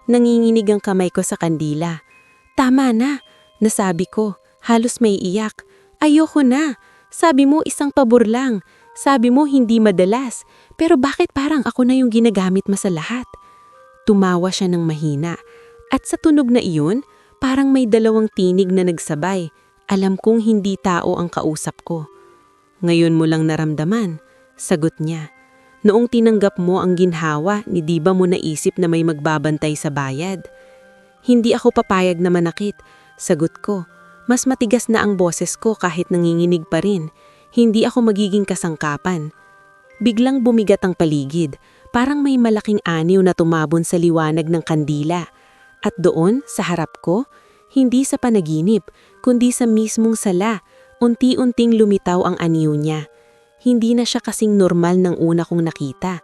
Nanginginig ang kamay ko sa kandila. Tama na, nasabi ko, halos may iyak. Ayoko na. Sabi mo isang pabor lang. Sabi mo hindi madalas. Pero bakit parang ako na yung ginagamit mo sa lahat? Tumawa siya ng mahina. At sa tunog na iyon, parang may dalawang tinig na nagsabay. Alam kong hindi tao ang kausap ko. Ngayon mo lang naramdaman, sagot niya. Noong tinanggap mo ang ginhawa, di ba mo naisip na may magbabantay sa bayad? Hindi ako papayag na manakit, sagot ko. Mas matigas na ang boses ko kahit nanginginig pa rin. Hindi ako magiging kasangkapan. Biglang bumigat ang paligid, parang may malaking aniw na tumabon sa liwanag ng kandila. At doon, sa harap ko, hindi sa panaginip, kundi sa mismong sala, unti-unting lumitaw ang aniw niya. Hindi na siya kasing normal ng una kong nakita.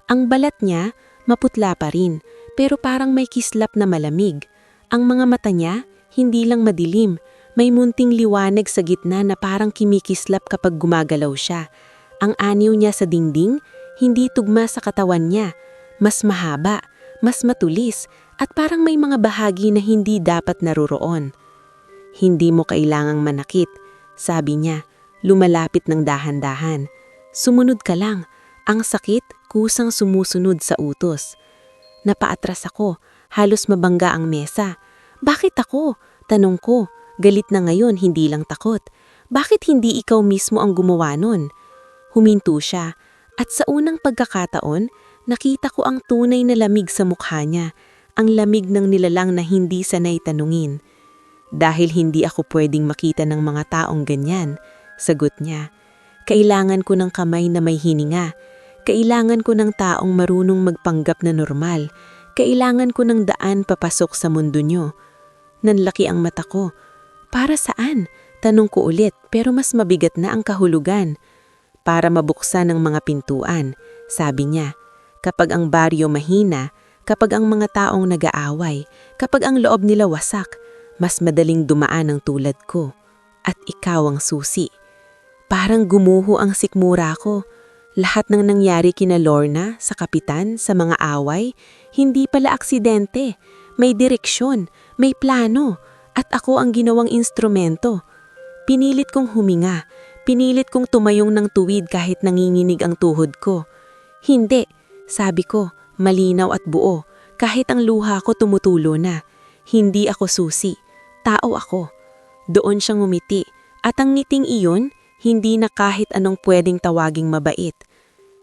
Ang balat niya, maputla pa rin, pero parang may kislap na malamig. Ang mga mata niya, hindi lang madilim, may munting liwanag sa gitna na parang kimikislap kapag gumagalaw siya. Ang aniw niya sa dingding, hindi tugma sa katawan niya. Mas mahaba, mas matulis, at parang may mga bahagi na hindi dapat naroroon. Hindi mo kailangang manakit, sabi niya. Lumalapit ng dahan-dahan. Sumunod ka lang. Ang sakit, kusang sumusunod sa utos. Napaatras ako, halos mabangga ang mesa. Bakit ako? Tanong ko. Galit na ngayon, hindi lang takot. Bakit hindi ikaw mismo ang gumawa nun? Huminto siya, at sa unang pagkakataon, nakita ko ang tunay na lamig sa mukha niya. Ang lamig ng nilalang na hindi sanay tanungin. Dahil hindi ako pwedeng makita ng mga taong ganyan, sagot niya. Kailangan ko ng kamay na may hininga. Kailangan ko ng taong marunong magpanggap na normal. Kailangan ko ng daan papasok sa mundo niyo. Nanlaki ang mata ko. Para saan? Tanong ko ulit, pero mas mabigat na ang kahulugan. Para mabuksan ang mga pintuan, sabi niya. Kapag ang baryo mahina, kapag ang mga taong nag-aaway, kapag ang loob nila wasak, mas madaling dumaan ang tulad ko. At ikaw ang susi. Parang gumuho ang sikmura ko. Lahat ng nangyari kina Lorna, sa kapitan, sa mga away, hindi pala aksidente. May direksyon, may plano, at ako ang ginawang instrumento. Pinilit kong huminga, pinilit kong tumayong ng tuwid kahit nanginginig ang tuhod ko. Hindi, sabi ko, malinaw at buo, kahit ang luha ko tumutulo na. Hindi ako susi, tao ako. Doon siyang ngumiti, at ang ngiting iyon, hindi na kahit anong pwedeng tawaging mabait.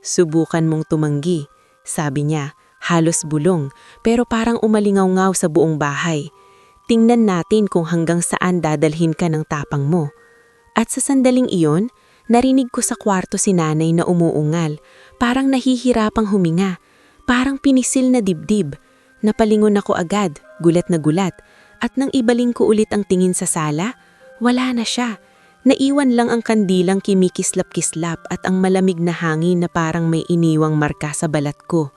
Subukan mong tumanggi, sabi niya, halos bulong, pero parang umalingaw-ngaw sa buong bahay. Tingnan natin kung hanggang saan dadalhin ka ng tapang mo. At sa sandaling iyon, narinig ko sa kwarto si nanay na umuungal, parang nahihirapang huminga, parang pinisil na dibdib. Napalingon ako agad, gulat na gulat, at nang ibaling ko ulit ang tingin sa sala, wala na siya. Naiwan lang ang kandilang kimikislap-kislap at ang malamig na hangin na parang may iniwang marka sa balat ko.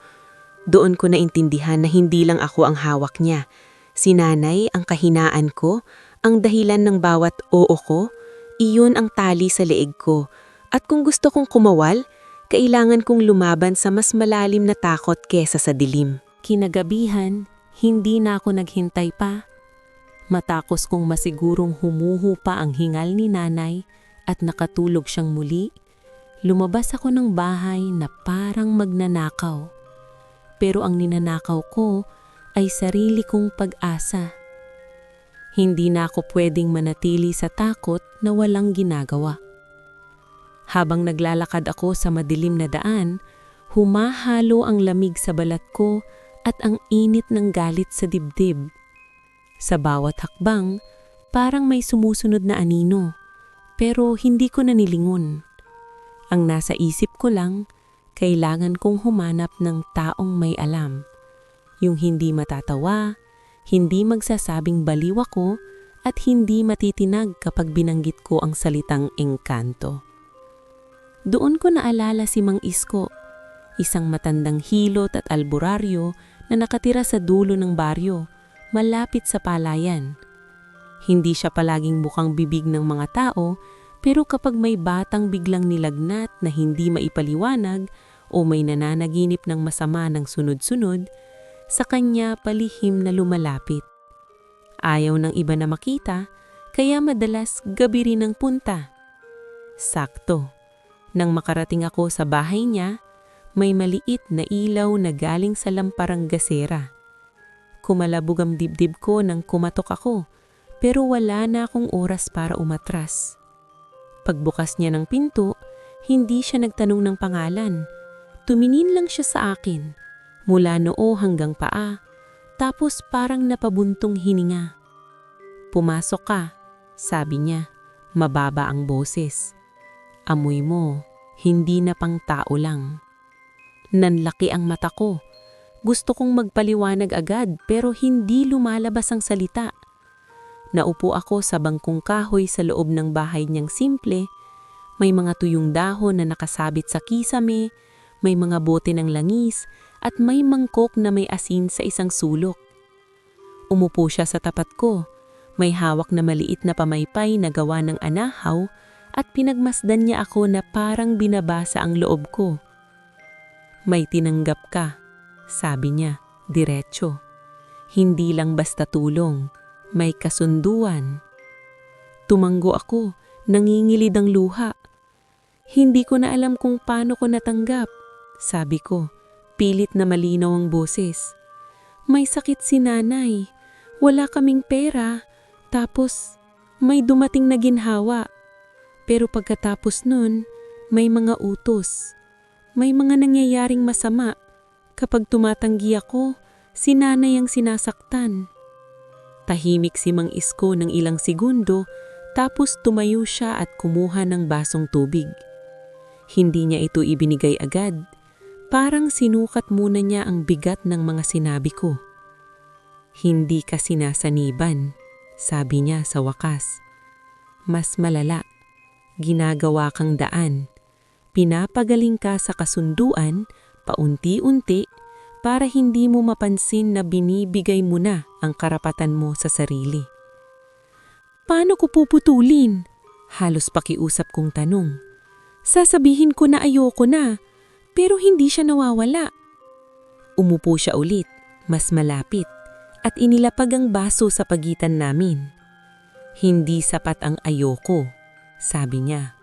Doon ko naintindihan na hindi lang ako ang hawak niya. Si nanay, ang kahinaan ko, ang dahilan ng bawat oo ko, iyon ang tali sa leeg ko. At kung gusto kong kumawal, kailangan kong lumaban sa mas malalim na takot kesa sa dilim. Kinagabihan, hindi na ako naghintay pa. Matapos kong masigurong humuhu pa ang hingal ni nanay at nakatulog siyang muli, lumabas ako ng bahay na parang magnanakaw. Pero ang ninanakaw ko ay sarili kong pag-asa. Hindi na ako pwedeng manatili sa takot na walang ginagawa. Habang naglalakad ako sa madilim na daan, humahalo ang lamig sa balat ko at ang init ng galit sa dibdib. Sa bawat hakbang, parang may sumusunod na anino, pero hindi ko na nilingon. Ang nasa isip ko lang, kailangan kong humanap ng taong may alam. Yung hindi matatawa, hindi magsasabing baliw ako, at hindi matitinag kapag binanggit ko ang salitang engkanto. Doon ko naalala si Mang Isko, isang matandang hilot at albularyo na nakatira sa dulo ng baryo, malapit sa palayan. Hindi siya palaging mukhang bibig ng mga tao, pero kapag may batang biglang nilagnat na hindi maipaliwanag o may nananaginip ng masama ng sunod-sunod, sa kanya palihim na lumalapit. Ayaw ng iba na makita, kaya madalas gabi rin ang punta. Sakto. Nang makarating ako sa bahay niya, may maliit na ilaw na galing sa lamparang gasera. Kumalabog ang dibdib ko nang kumatok ako, pero wala na akong oras para umatras. Pagbukas niya ng pinto, hindi siya nagtanong ng pangalan. Tumingin lang siya sa akin, mula noo hanggang paa, tapos parang napabuntong hininga. "Pumasok ka," sabi niya, mababa ang boses. "Amoy mo, hindi na pang tao lang." Nanlaki ang mata ko. Gusto kong magpaliwanag agad pero hindi lumalabas ang salita. Naupo ako sa bangkong kahoy sa loob ng bahay niyang simple. May mga tuyong dahon na nakasabit sa kisame, may mga bote ng langis, at may mangkok na may asin sa isang sulok. Umupo siya sa tapat ko. May hawak na maliit na pamaypay na gawa ng anahaw at pinagmasdan niya ako na parang binabasa ang loob ko. "May tinanggap ka," sabi niya, diretso. "Hindi lang basta tulong, may kasunduan." Tumanggo ako, nangingilid ang luha. "Hindi ko na alam kung paano ko natanggap," sabi ko, pilit na malinaw ang boses. "May sakit si nanay, wala kaming pera, tapos may dumating na ginhawa. Pero pagkatapos nun, may mga utos. May mga nangyayaring masama. Kapag tumatanggi ako, si nanay ang sinasaktan." Tahimik si Mang Isko ng ilang segundo, tapos tumayo siya at kumuha ng basong tubig. Hindi niya ito ibinigay agad. Parang sinukat muna niya ang bigat ng mga sinabi ko. "Hindi ka sinasaniban," sabi niya sa wakas. "Mas malala, ginagawa kang daan. Pinapagaling ka sa kasunduan, paunti-unti, para hindi mo mapansin na binibigay mo na ang karapatan mo sa sarili." "Paano ko puputulin?" halos pakiusap kong tanong. "Sasabihin ko na ayoko na, pero hindi siya nawawala." Umupo siya ulit, mas malapit, at inilapag ang baso sa pagitan namin. "Hindi sapat ang ayoko," sabi niya.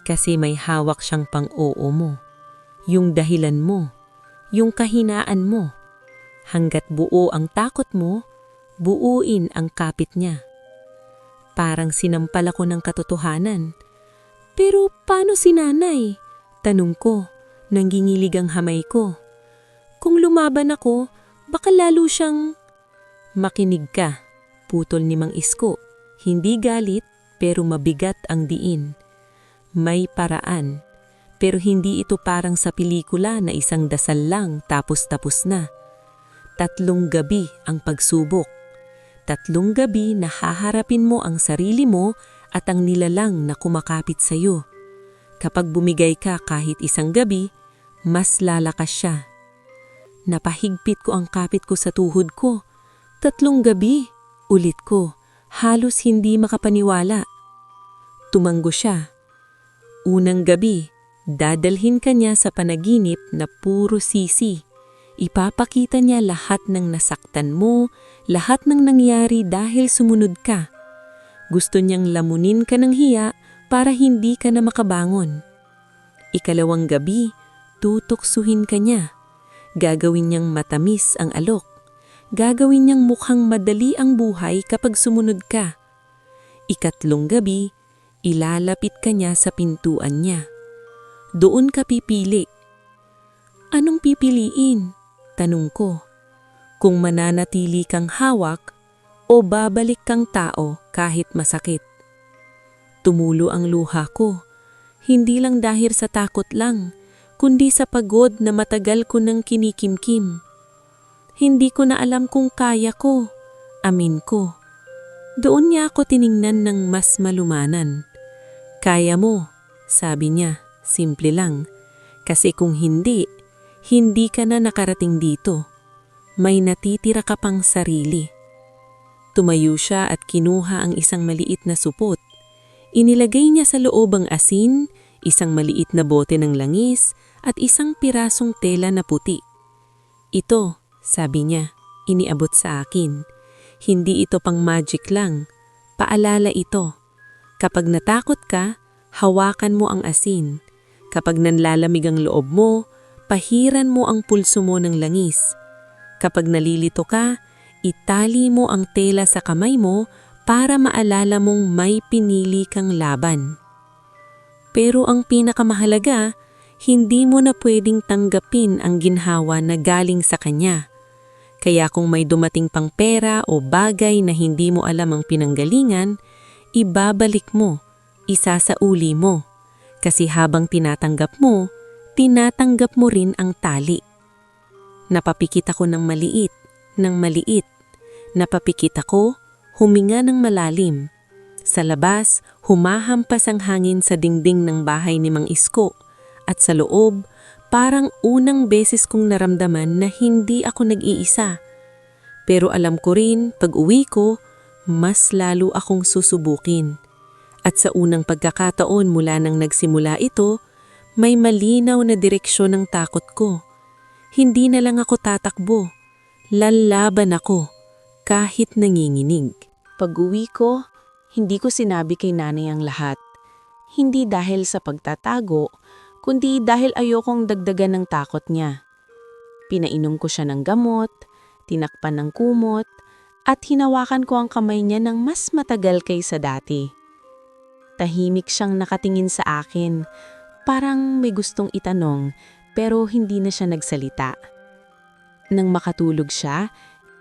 "Kasi may hawak siyang pang-oo mo, yung dahilan mo, yung kahinaan mo. Hanggat buo ang takot mo, buuin ang kapit niya." Parang sinampal ako ng katotohanan. "Pero paano si nanay?" tanong ko, nangingilig ang hamay ko. "Kung lumaban ako, baka lalo siyang—" "Makinig ka," putol ni Mang Isko. Hindi galit, pero mabigat ang diin. "May paraan, pero hindi ito parang sa pelikula na isang dasal lang tapos na. 3 gabi ang pagsubok. 3 gabi na haharapin mo ang sarili mo at ang nilalang na kumakapit sa iyo. Kapag bumigay ka kahit isang gabi, mas lalakas siya." Napahigpit ko ang kapit ko sa tuhod ko. 3 gabi, ulit ko, halos hindi makapaniwala. Tumanggo siya. "Unang gabi, dadalhin ka niya sa panaginip na puro sisi. Ipapakita niya lahat ng nasaktan mo, lahat ng nangyari dahil sumunod ka. Gusto niyang lamunin ka ng hiya para hindi ka na makabangon. Ikalawang gabi, tutuksuhin ka niya. Gagawin niyang matamis ang alok. Gagawin niyang mukhang madali ang buhay kapag sumunod ka. Ikatlong gabi, ilalapit ka niya sa pintuan niya. Doon ka pipili." "Anong pipiliin?" tanong ko. "Kung mananatili kang hawak o babalik kang tao kahit masakit." Tumulo ang luha ko. Hindi lang dahil sa takot lang, kundi sa pagod na matagal ko nang kinikimkim. "Hindi ko na alam kung kaya ko," amin ko. Doon niya ako tiningnan ng mas malumanan. "Kaya mo," sabi niya, Simple lang. Kasi kung hindi, hindi ka na nakarating dito. May natitira ka pang sarili. Tumayo siya at kinuha ang isang maliit na supot. Inilagay niya sa loob ang asin, isang maliit na bote ng langis, at isang pirasong tela na puti. Ito, sabi niya, iniabot sa akin. Hindi ito pang magic lang. Paalala ito. Kapag natakot ka, hawakan mo ang asin. Kapag nanlalamig ang loob mo, pahiran mo ang pulso mo ng langis. Kapag nalilito ka, itali mo ang tela sa kamay mo para maalala mong may pinili kang laban. Pero ang pinakamahalaga, hindi mo na pwedeng tanggapin ang ginhawa na galing sa kanya. Kaya kung may dumating pang pera o bagay na hindi mo alam ang pinanggalingan, ibabalik mo, isasauli mo. Kasi habang tinatanggap mo rin ang tali. Napapikit ako ng maliit. Napapikit ako, huminga ng malalim. Sa labas, humahampas ang hangin sa dingding ng bahay ni Mang Isko. At sa loob, parang unang beses kong naramdaman na hindi ako nag-iisa. Pero alam ko rin, pag uwi ko, mas lalo akong susubukin. At sa unang pagkakataon mula nang nagsimula ito, may malinaw na direksyon ng takot ko. Hindi na lang ako tatakbo. Lalaban ako, kahit nanginginig. Pag-uwi ko, hindi ko sinabi kay nanay ang lahat. Hindi dahil sa pagtatago, kundi dahil ayokong dagdagan ng takot niya. Pinainom ko siya ng gamot, tinakpan ng kumot, at hinawakan ko ang kamay niya ng mas matagal kaysa dati. Tahimik siyang nakatingin sa akin, parang may gustong itanong pero hindi na siya nagsalita. Nang makatulog siya,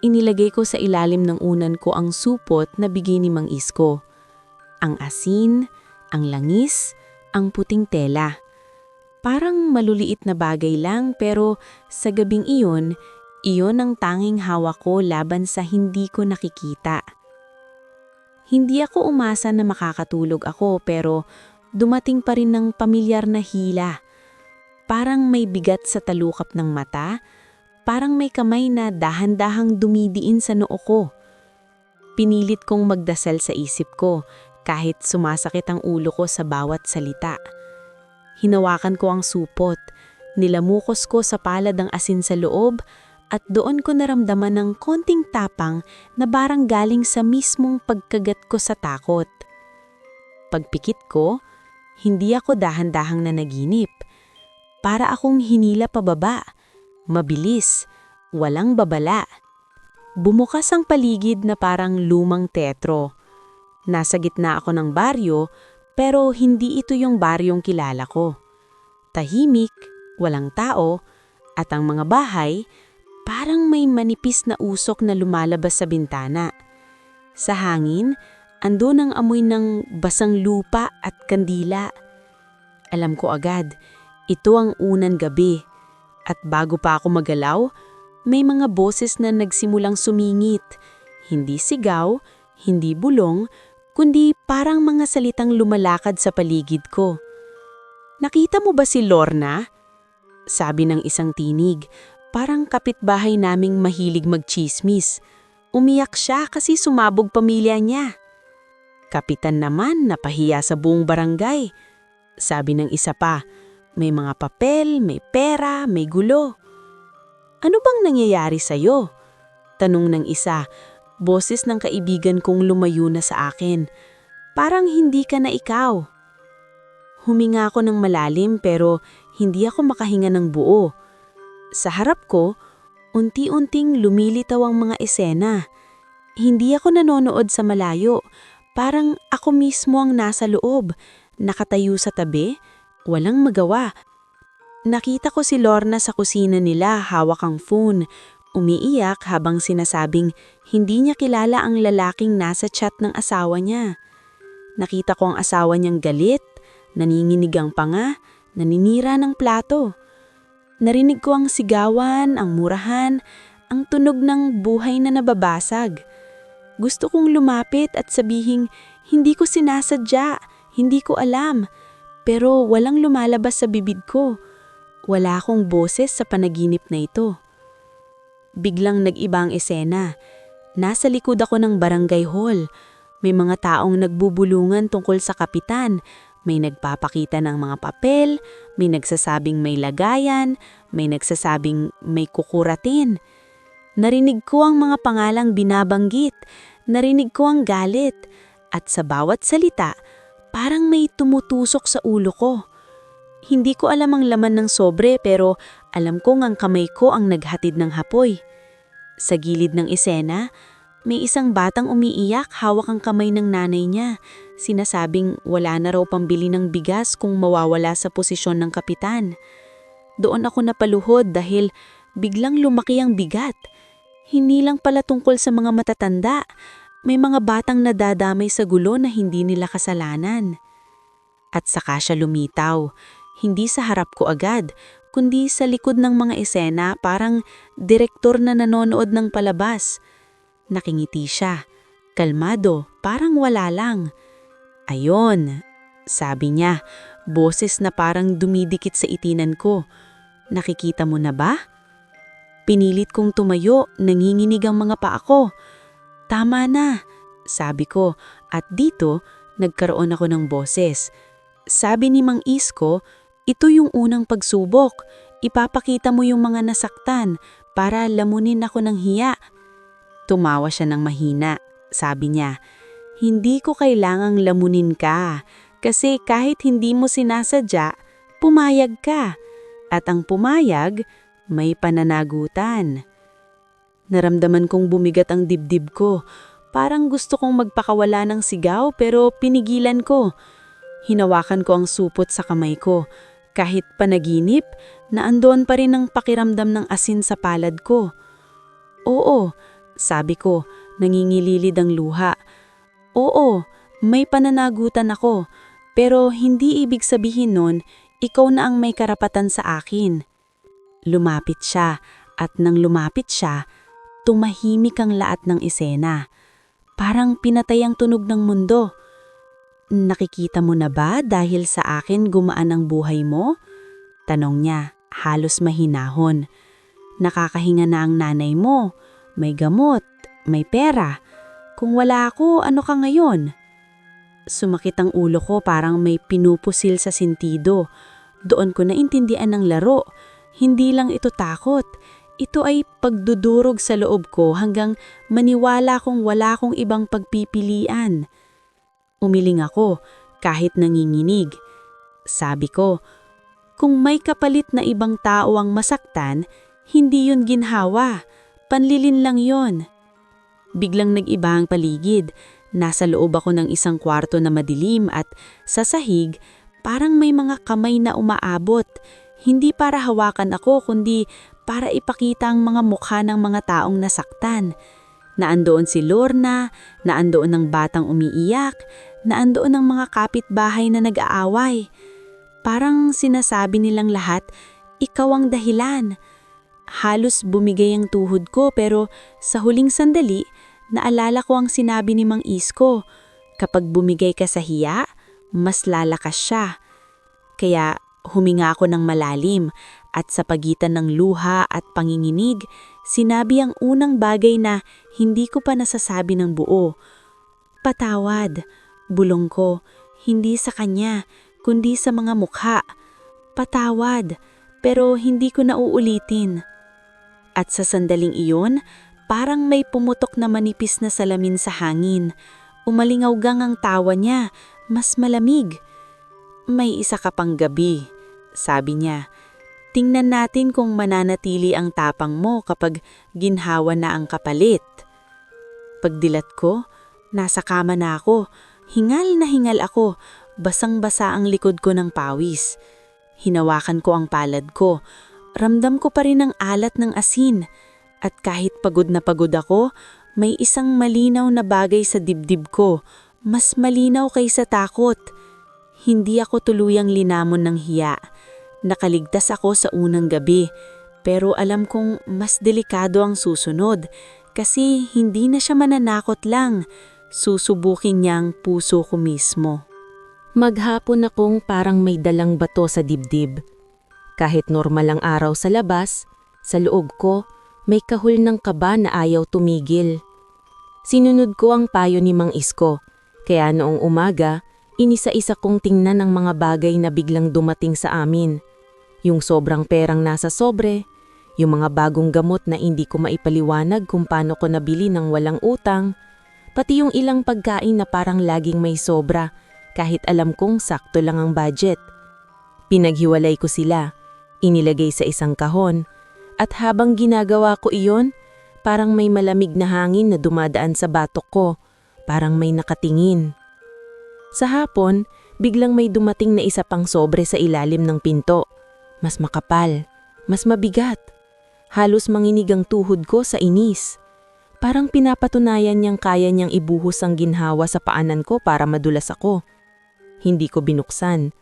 inilagay ko sa ilalim ng unan ko ang supot na bigay ni Mang Isko. Ang asin, ang langis, ang puting tela. Parang maluliit na bagay lang pero sa gabing iyon ang tanging hawak ko laban sa hindi ko nakikita. Hindi ako umasa na makakatulog ako pero dumating pa rin ng pamilyar na hila. Parang may bigat sa talukap ng mata, parang may kamay na dahan-dahang dumidiin sa noo ko. Pinilit kong magdasal sa isip ko kahit sumasakit ang ulo ko sa bawat salita. Hinawakan ko ang supot, nilamukos ko sa palad ang asin sa loob at doon ko naramdaman ng konting tapang na parang galing sa mismong pagkagat ko sa takot. Pagpikit ko, hindi ako dahan-dahang nanaginip. Para akong hinila pababa, mabilis, walang babala. Bumukas ang paligid na parang lumang tetro. Nasa gitna ako ng baryo, pero hindi ito yung baryong kilala ko. Tahimik, walang tao, at ang mga bahay, parang may manipis na usok na lumalabas sa bintana. Sa hangin, andun ang amoy ng basang lupa at kandila. Alam ko agad, ito ang unang gabi. At bago pa ako magalaw, may mga boses na nagsimulang sumingit. Hindi sigaw, hindi bulong, kundi parang mga salitang lumalakad sa paligid ko. "Nakita mo ba si Lorna?" Sabi ng isang tinig, parang kapitbahay naming mahilig magchismis. Umiyak siya kasi sumabog pamilya niya. "Kapitan naman, napahiya sa buong barangay." Sabi ng isa pa, "May mga papel, may pera, may gulo." "Ano bang nangyayari sa'yo?" Tanong ng isa, boses ng kaibigan kong lumayo na sa akin. "Parang hindi ka na ikaw." Huminga ako ng malalim pero hindi ako makahinga ng buo. Sa harap ko, unti-unting lumilitaw ang mga eksena. Hindi ako nanonood sa malayo, parang ako mismo ang nasa loob, nakatayo sa tabi, walang magawa. Nakita ko si Lorna sa kusina nila, hawak ang phone, umiiyak habang sinasabing hindi niya kilala ang lalaking nasa chat ng asawa niya. Nakita ko ang asawa niyang galit, naninginig ang panga, naninira ng plato. Narinig ko ang sigawan, ang murahan, ang tunog ng buhay na nababasag. Gusto kong lumapit at sabihing, hindi ko sinasadya, hindi ko alam. pero walang lumalabas sa bibig ko. Wala akong boses sa panaginip na ito. Biglang nag-iba ang eksena. Nasa likod ako ng barangay hall. May mga taong nagbubulungan tungkol sa kapitan. May nagpapakita ng mga papel, may nagsasabing may lagayan, may nagsasabing may kukuratin. Narinig ko ang mga pangalang binabanggit, narinig ko ang galit, at sa bawat salita, parang may tumutusok sa ulo ko. Hindi ko alam ang laman ng sobre pero alam kong ang kamay ko ang naghatid ng hapoy. Sa gilid ng eksena, may isang batang umiiyak, hawak ang kamay ng nanay niya. Sinasabing wala na raw pambili ng bigas kung mawawala sa posisyon ng kapitan. Doon ako napaluhod dahil biglang lumaki ang bigat. Hindi lang pala tungkol sa mga matatanda. May mga batang nadadamay sa gulo na hindi nila kasalanan. At saka siya lumitaw. Hindi sa harap ko agad, kundi sa likod ng mga eksena parang direktor na nanonood ng palabas. Nakingiti siya. Kalmado, parang wala lang. Ayon, sabi niya, boses na parang dumidikit sa itinan ko. Nakikita mo na ba? Pinilit kong tumayo, nanginginig ang mga paa ko. Tama na, sabi ko, at dito nagkaroon ako ng boses. Sabi ni Mang Isko, ito yung unang pagsubok. Ipapakita mo yung mga nasaktan para lamunin ako ng hiya. Tumawa siya ng mahina. Sabi niya, hindi ko kailangang lamunin ka kasi kahit hindi mo sinasadya, pumayag ka. At ang pumayag, may pananagutan. Naramdaman kong bumigat ang dibdib ko. Parang gusto kong magpakawala ng sigaw pero pinigilan ko. Hinawakan ko ang supot sa kamay ko. Kahit panaginip, naandoon pa rin ang pakiramdam ng asin sa palad ko. Oo, sabi ko, nangingililid ang luha. Oo, may pananagutan ako, pero hindi ibig sabihin nun, ikaw na ang may karapatan sa akin. Lumapit siya, at nang lumapit siya, tumahimik ang lahat ng eksena. Parang pinatay ang tunog ng mundo. Nakikita mo na ba dahil sa akin gumaan ang buhay mo? Tanong niya, halos mahinahon. Nakakahinga na ang nanay mo, may gamot, may pera. Kung wala ako, ano ka ngayon? Sumakit ang ulo ko parang may pinupusil sa sentido. Doon ko naintindihan ng laro. Hindi lang ito takot. Ito ay pagdudurog sa loob ko hanggang maniwala kong wala akong ibang pagpipilian. Umiling ako kahit nanginginig. Sabi ko, kung may kapalit na ibang tao ang masaktan, hindi yun ginhawa. Panlilin lang yon. Biglang nag-iba ang paligid. Nasa loob ako ng isang kwarto na madilim at sa sahig, parang may mga kamay na umaabot. Hindi para hawakan ako kundi para ipakita ang mga mukha ng mga taong nasaktan. Naandoon si Lorna, naandoon ang batang umiiyak, naandoon ang mga kapitbahay na nag-aaway. Parang sinasabi nilang lahat, ikaw ang dahilan. Halos bumigay ang tuhod ko pero sa huling sandali, naalala ko ang sinabi ni Mang Isko, kapag bumigay ka sa hiya, mas lalakas siya. Kaya huminga ako ng malalim at sa pagitan ng luha at panginginig, sinabi ang unang bagay na hindi ko pa nasasabi ng buo. Patawad, bulong ko, hindi sa kanya, kundi sa mga mukha. Patawad, pero hindi ko na uulitin. At sa sandaling iyon, parang may pumutok na manipis na salamin sa hangin. Umalingawgang ang tawa niya, mas malamig. May isa ka pang gabi, sabi niya. Tingnan natin kung mananatili ang tapang mo kapag ginhawa na ang kapalit. Pagdilat ko, nasa kama na ako. Hingal na hingal ako. Basang-basa ang likod ko ng pawis. Hinawakan ko ang palad ko. Ramdam ko pa rin ang alat ng asin. At kahit pagod na pagod ako, may isang malinaw na bagay sa dibdib ko. Mas malinaw kaysa takot. Hindi ako tuluyang linamon ng hiya. Nakaligtas ako sa unang gabi, pero alam kong mas delikado ang susunod kasi hindi na siya mananakot lang, susubukin niya ang puso ko mismo. Maghapon akong parang may dalang bato sa dibdib. Kahit normal ang araw sa labas, sa loob ko, may kahul ng kaba na ayaw tumigil. Sinunod ko ang payo ni Mang Isko, kaya noong umaga, inisa-isa kong tingnan ang mga bagay na biglang dumating sa amin. Yung sobrang perang nasa sobre, yung mga bagong gamot na hindi ko maipaliwanag kung paano ko nabili ng walang utang, pati yung ilang pagkain na parang laging may sobra kahit alam kong sakto lang ang budget. Pinaghiwalay ko sila, inilagay sa isang kahon, at habang ginagawa ko iyon, parang may malamig na hangin na dumadaan sa batok ko, parang may nakatingin. Sa hapon, biglang may dumating na isa pang sobre sa ilalim ng pinto. Mas makapal, mas mabigat. Halos manginig ang tuhod ko sa inis. Parang pinapatunayan niyang kaya niyang ibuhos ang ginhawa sa paanan ko para madulas ako. Hindi ko binuksan.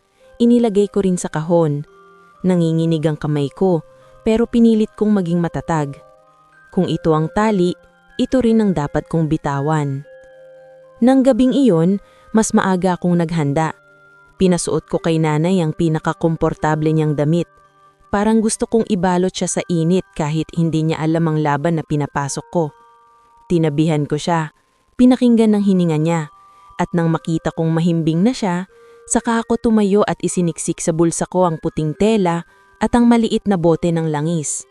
Inilagay ko rin sa kahon. Nanginginig ang kamay ko, pero pinilit kong maging matatag. Kung ito ang tali, ito rin ang dapat kong bitawan. Nang gabing iyon, mas maaga akong naghanda. Pinasuot ko kay nanay ang pinakakomportable niyang damit. Parang gusto kong ibalot siya sa init kahit hindi niya alam ang laban na pinapasok ko. Tinabihan ko siya, pinakinggan ng hininga niya, at nang makita kong mahimbing na siya, saka ako tumayo at isiniksik sa bulsa ko ang puting tela at ang maliit na bote ng langis.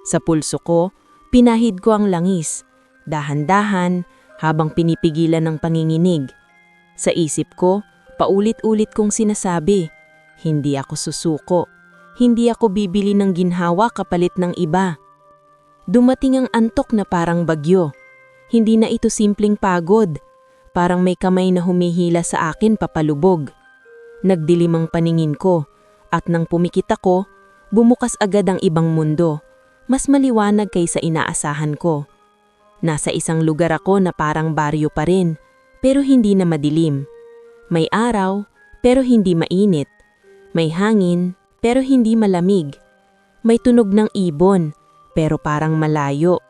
Sa pulso ko, pinahid ko ang langis, dahan-dahan habang pinipigilan ng panginginig. Sa isip ko, paulit-ulit kong sinasabi, hindi ako susuko, hindi ako bibili ng ginhawa kapalit ng iba. Dumating ang antok na parang bagyo. Hindi na ito simpleng pagod, parang may kamay na humihila sa akin papalubog. Nagdilim ang paningin ko, at nang pumikit ako, bumukas agad ang ibang mundo, mas maliwanag kaysa inaasahan ko. Nasa isang lugar ako na parang baryo pa rin, pero hindi na madilim. May araw, pero hindi mainit. May hangin, pero hindi malamig. May tunog ng ibon, pero parang malayo.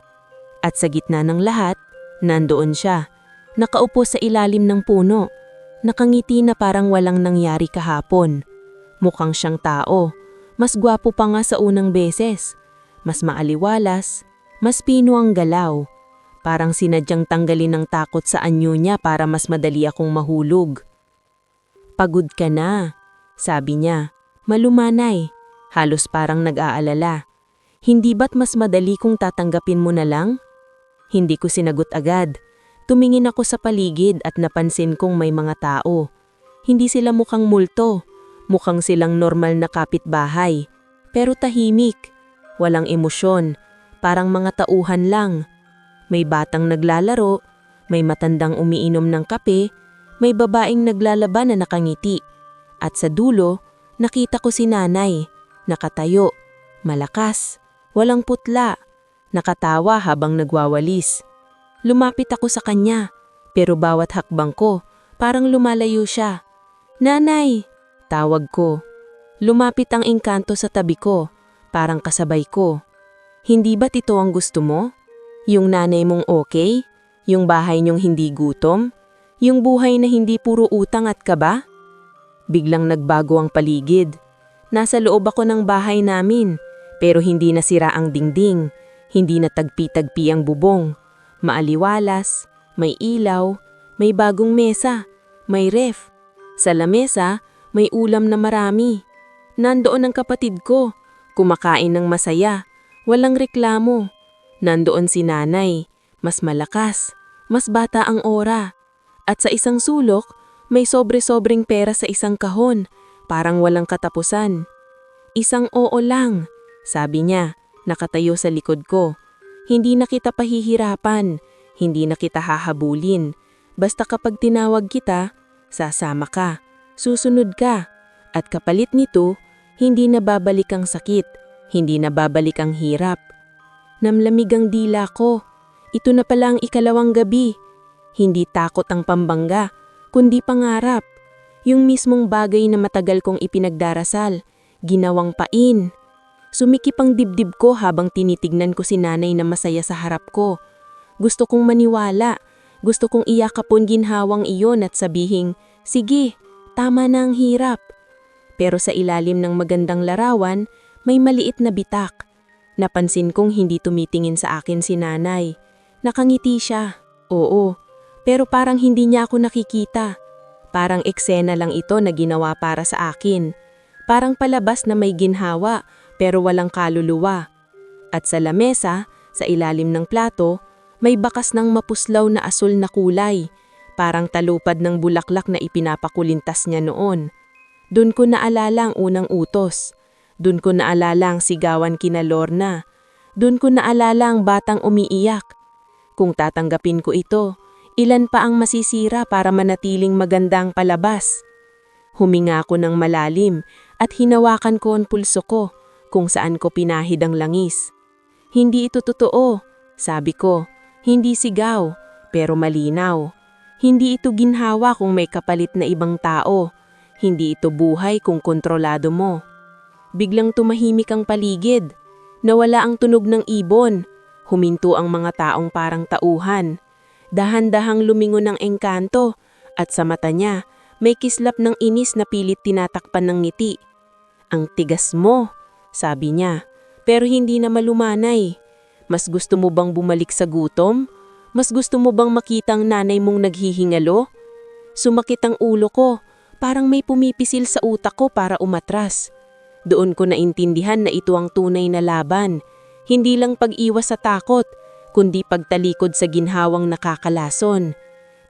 At sa gitna ng lahat, nandoon siya, nakaupo sa ilalim ng puno, nakangiti na parang walang nangyari kahapon. Mukhang siyang tao, mas gwapo pa nga sa unang beses. Mas maaliwalas, mas pino ang galaw. Parang sinadyang tanggalin ng takot sa anyo niya para mas madali akong mahulog. Pagod ka na, sabi niya, malumanay, halos parang nag-aalala. Hindi ba't mas madali kung tatanggapin mo na lang? Hindi ko sinagot agad. Tumingin ako sa paligid at napansin kong may mga tao. Hindi sila mukhang multo, mukhang silang normal na kapitbahay. Pero tahimik, walang emosyon, parang mga tauhan lang. May batang naglalaro, may matandang umiinom ng kape, may babaeng naglalaban na nakangiti. At sa dulo, nakita ko si nanay, nakatayo, malakas, walang putla, nakatawa habang nagwawalis. Lumapit ako sa kanya, pero bawat hakbang ko, parang lumalayo siya. Nanay! Tawag ko. Lumapit ang engkanto sa tabi ko, parang kasabay ko. Hindi ba't ito ang gusto mo? Yung nanay mong okay? Yung bahay niyong hindi gutom? Yung buhay na hindi puro utang at kaba? Biglang nagbago ang paligid. Nasa loob ako ng bahay namin, pero hindi nasira ang dingding, hindi na tagpi-tagpi ang bubong. Maaliwalas, may ilaw, may bagong mesa, may ref. Sa lamesa, may ulam na marami. Nandoon ang kapatid ko, kumakain ng masaya, walang reklamo. Nandoon si nanay, mas malakas, mas bata ang ora. At sa isang sulok, may sobre-sobreng pera sa isang kahon, parang walang katapusan. Isang oo lang, sabi niya, nakatayo sa likod ko. Hindi na kita pahihirapan, hindi na kita hahabulin. Basta kapag tinawag kita, sasama ka, susunod ka. At kapalit nito, hindi na babalik ang sakit, hindi na babalik ang hirap. Namlamig ang dila ko. Ito na pala ang ikalawang gabi. Hindi takot ang pambangga, kundi pangarap. Yung mismong bagay na matagal kong ipinagdarasal, ginawang pain. Sumikip ang dibdib ko habang tinitignan ko si nanay na masaya sa harap ko. Gusto kong maniwala, gusto kong iyakapon ginhawang iyon at sabihing, sige, Tama na ang hirap. Pero sa ilalim ng magandang larawan, may maliit na bitak. Napansin kong hindi tumitingin sa akin si nanay. Nakangiti siya. Oo, pero parang hindi niya ako nakikita. Parang eksena lang ito na ginawa para sa akin. Parang palabas na may ginhawa pero walang kaluluwa. At sa lamesa, sa ilalim ng plato, may bakas ng mapuslaw na asul na kulay. Parang talupad ng bulaklak na ipinapakulintas niya noon. Doon ko naalala ang unang utos. Doon ko naalala ang sigawan kina Lorna. Doon ko naalala ang batang umiiyak. Kung tatanggapin ko ito, ilan pa ang masisira para manatiling magandang palabas? Huminga ako ng malalim at hinawakan ko ang pulso ko kung saan ko pinahid ang langis. Hindi ito totoo, sabi ko. Hindi sigaw, pero malinaw. Hindi ito ginhawa kung may kapalit na ibang tao. Hindi ito buhay kung kontrolado mo. Biglang tumahimik ang paligid. Nawala ang tunog ng ibon. Huminto ang mga taong parang tauhan. Dahan-dahang lumingon ng engkanto at sa mata niya may kislap ng inis na pilit tinatakpan ng ngiti. Ang tigas mo, sabi niya, pero hindi na malumanay. Mas gusto mo bang bumalik sa gutom? Mas gusto mo bang makita ang nanay mong naghihingalo? Sumakit ang ulo ko, parang may pumipisil sa utak ko para umatras. Doon ko naintindihan na ito ang tunay na laban. Hindi lang pag-iwas sa takot, kundi pagtalikod sa ginhawang nakakalason.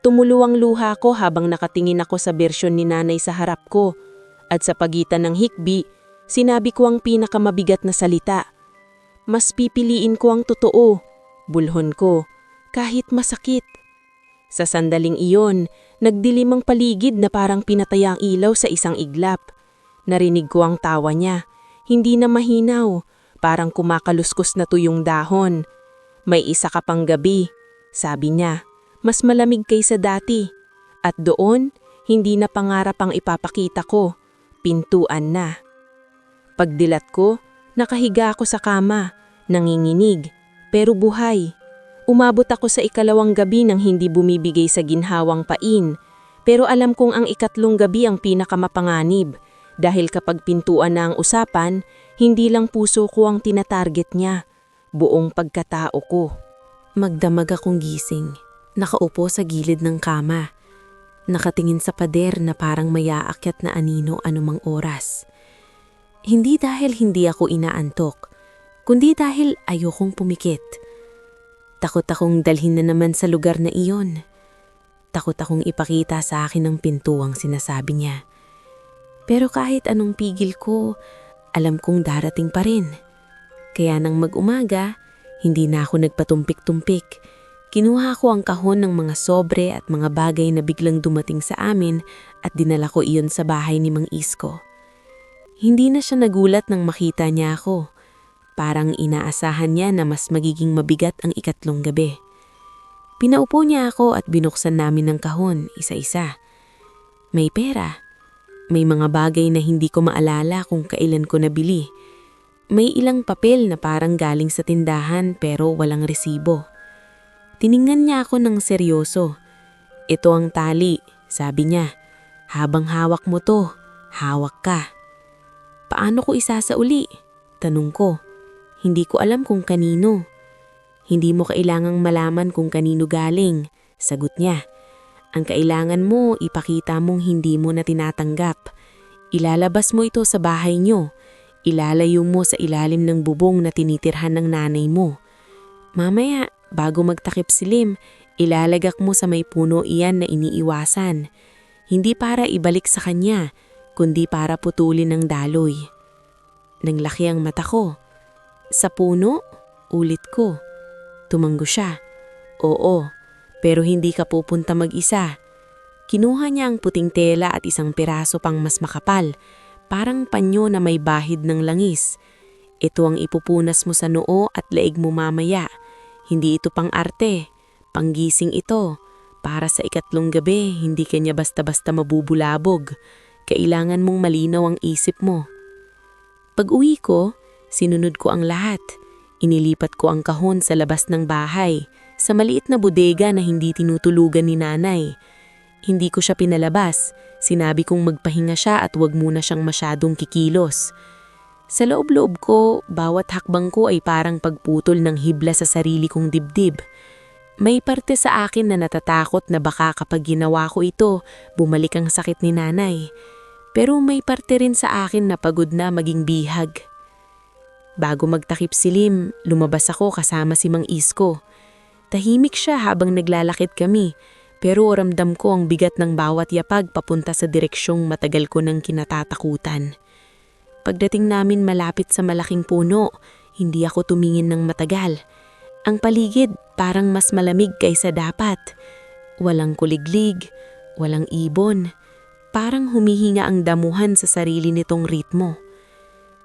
Tumuluwang luha ko habang nakatingin ako sa bersyon ni nanay sa harap ko. At sa pagitan ng hikbi, sinabi ko ang pinakamabigat na salita. Mas pipiliin ko ang totoo, bulhon ko, kahit masakit. Sa sandaling iyon, nagdilim ang paligid na parang pinatay ang ilaw sa isang iglap. Narinig ko ang tawa niya, hindi na mahinaw, parang kumakaluskos na tuyong dahon. May isa ka pang gabi, sabi niya, mas malamig kaysa dati. At doon, hindi na pangarap ang ipapakita ko, pintuan na. Pagdilat ko, nakahiga ako sa kama, nanginginig, pero buhay. Umabot ako sa ikalawang gabi nang hindi bumibigay sa ginhawang pain, pero alam kong ang ikatlong gabi ang pinakamapanganib. Dahil kapag pintuan na ang usapan, hindi lang puso ko ang tinatarget niya, buong pagkatao ko. Magdamag akong gising, nakaupo sa gilid ng kama, nakatingin sa pader na parang mayaakyat na anino anumang oras. Hindi dahil hindi ako inaantok, kundi dahil ayokong pumikit. Takot akong dalhin na naman sa lugar na iyon. Takot akong ipakita sa akin ang pintuang sinasabi niya. Pero kahit anong pigil ko, alam kong darating pa rin. Kaya nang mag-umaga, hindi na ako nagpatumpik-tumpik. Kinuha ko ang kahon ng mga sobre at mga bagay na biglang dumating sa amin at dinala ko iyon sa bahay ni Mang Isko. Hindi na siya nagulat nang makita niya ako. Parang inaasahan niya na mas magiging mabigat ang ikatlong gabi. Pinaupo niya ako at binuksan namin ang kahon, isa-isa. May pera. May mga bagay na hindi ko maalala kung kailan ko nabili. May ilang papel na parang galing sa tindahan pero walang resibo. Tiningnan niya ako ng seryoso. Ito ang tali, sabi niya. Habang hawak mo to, hawak ka. Paano ko isasauli? Tanong ko. Hindi ko alam kung kanino. Hindi mo kailangang malaman kung kanino galing, sagot niya. Ang kailangan mo, ipakita mong hindi mo na tinatanggap. Ilalabas mo ito sa bahay nyo. Ilalayo mo sa ilalim ng bubong na tinitirhan ng nanay mo. Mamaya, bago magtakip silim, ilalagak mo sa may puno iyan na iniiwasan. Hindi para ibalik sa kanya, kundi para putulin ng daloy. Nanglaki ang mata ko. Sa puno? Ulit ko. Tumanggo siya. Oo. Pero hindi ka pupunta mag-isa. Kinuha niya ang puting tela at isang piraso pang mas makapal, parang panyo na may bahid ng langis. Ito ang ipupunas mo sa noo at leeg mo mamaya. Hindi ito pang arte, panggising ito. Para sa ikatlong gabi, hindi kanya basta-basta mabubulabog. Kailangan mong malinaw ang isip mo. Pag-uwi ko, sinunod ko ang lahat. Inilipat ko ang kahon sa labas ng bahay, sa maliit na bodega na hindi tinutulugan ni nanay. Hindi ko siya pinalabas. Sinabi kong magpahinga siya at wag muna siyang masyadong kikilos. Sa loob-loob ko, bawat hakbang ko ay parang pagputol ng hibla sa sarili kong dibdib. May parte sa akin na natatakot na baka kapag ginawa ko ito, bumalik ang sakit ni nanay. Pero may parte rin sa akin na pagod na maging bihag. Bago magtakip silim, lumabas ako kasama si Mang Isko. Tahimik siya habang naglalakid kami, pero ramdam ko ang bigat ng bawat yapag papunta sa direksyong matagal ko nang kinatatakutan. Pagdating namin malapit sa malaking puno, hindi ako tumingin ng matagal. Ang paligid parang mas malamig kaysa dapat. Walang kuliglig, walang ibon. Parang humihinga ang damuhan sa sarili nitong ritmo.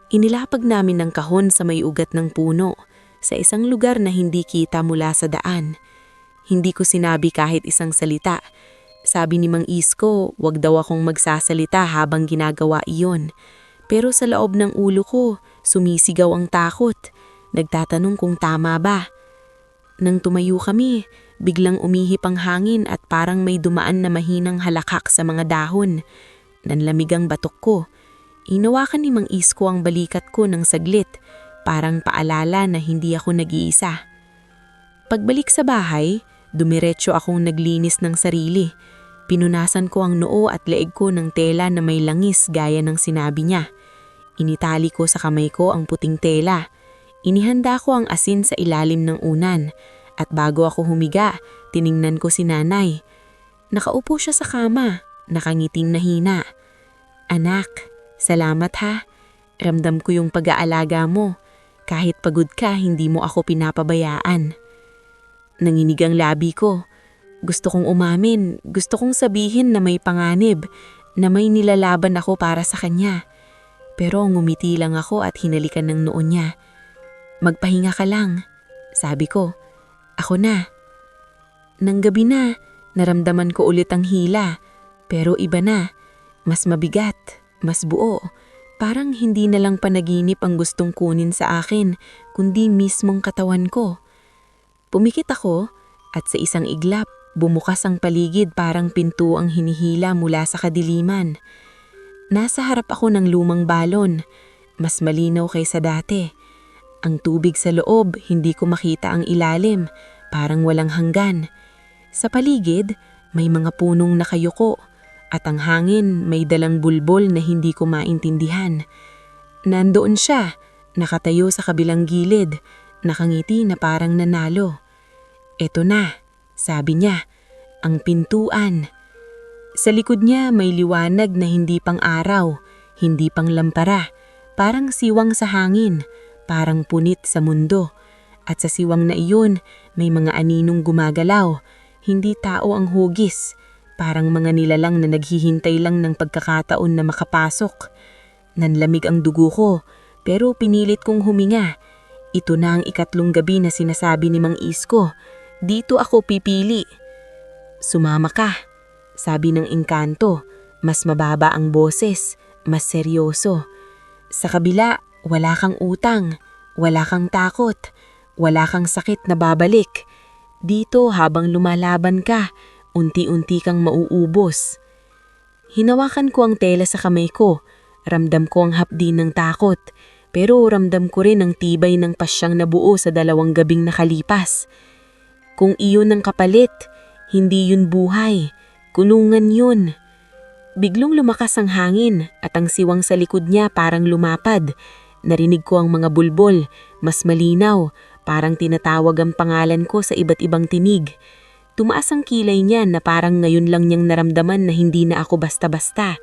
Inilapag namin ng kahon sa may ugat ng puno, sa isang lugar na hindi kita mula sa daan. Hindi ko sinabi kahit isang salita. Sabi ni Mang Isko, wag daw akong magsasalita habang ginagawa iyon. Pero sa loob ng ulo ko, sumisigaw ang takot. Nagtatanong kung tama ba. Nang tumayo kami, biglang umihip ang hangin at parang may dumaan na mahinang halakhak sa mga dahon. Nanlamig ang batok ko. Inawakan ni Mang Isko ang balikat ko ng saglit, parang paalala na hindi ako nag-iisa. Pagbalik sa bahay, dumiretso akong naglinis ng sarili. Pinunasan ko ang noo at leeg ko ng tela na may langis gaya ng sinabi niya. Initali ko sa kamay ko ang puting tela. Inihanda ko ang asin sa ilalim ng unan at bago ako humiga, tiningnan ko si nanay. Nakaupo siya sa kama, nakangiting nahina. Anak, salamat ha. Ramdam ko yung pag-aalaga mo. Kahit pagod ka, hindi mo ako pinapabayaan. Nanginig ang labi ko. Gusto kong umamin, gusto kong sabihin na may panganib, na may nilalaban ako para sa kanya. Pero ngumiti lang ako at hinalikan ng noo niya. Magpahinga ka lang, sabi ko. Ako na. Nang gabi na, naramdaman ko ulit ang hila. Pero iba na, mas mabigat, mas buo. Parang hindi na lang panaginip ang gustong kunin sa akin, kundi mismong katawan ko. Pumikit ako at sa isang iglap, bumukas ang paligid parang pinto ang hinihila mula sa kadiliman. Nasa harap ako ng lumang balon, mas malinaw kaysa dati. Ang tubig sa loob, hindi ko makita ang ilalim, parang walang hanggan. Sa paligid, may mga punong nakayuko at ang hangin may dalang bulbol na hindi ko maintindihan. Nandoon siya, nakatayo sa kabilang gilid, nakangiti na parang nanalo. Eto na, sabi niya, ang pintuan. Sa likod niya may liwanag na hindi pang araw, hindi pang lampara, parang siwang sa hangin, parang punit sa mundo. At sa siwang na iyon, may mga aninong gumagalaw, hindi tao ang hugis, parang mga nilalang na naghihintay lang ng pagkakataon na makapasok. Nanlamig ang dugo ko, pero pinilit kong huminga. Ito na ang ikatlong gabi na sinasabi ni Mang Isko, dito ako pipili. Sumama ka, sabi ng engkanto, mas mababa ang boses, mas seryoso. Sa kabila, wala kang utang, wala kang takot, wala kang sakit na babalik. Dito habang lumalaban ka, unti-unti kang mauubos. Hinawakan ko ang tela sa kamay ko, ramdam ko ang hapdi ng takot, pero ramdam ko rin ang tibay ng pasyang nabuo sa 2 gabing nakalipas. Kung iyon ang kapalit, hindi yun buhay, kulungan yun. Biglang lumakas ang hangin at ang siwang sa likod niya parang lumapad. Narinig ko ang mga bulbol, mas malinaw, parang tinatawag ang pangalan ko sa iba't ibang tinig. Tumaas ang kilay niya na parang ngayon lang niyang naramdaman na hindi na ako basta-basta.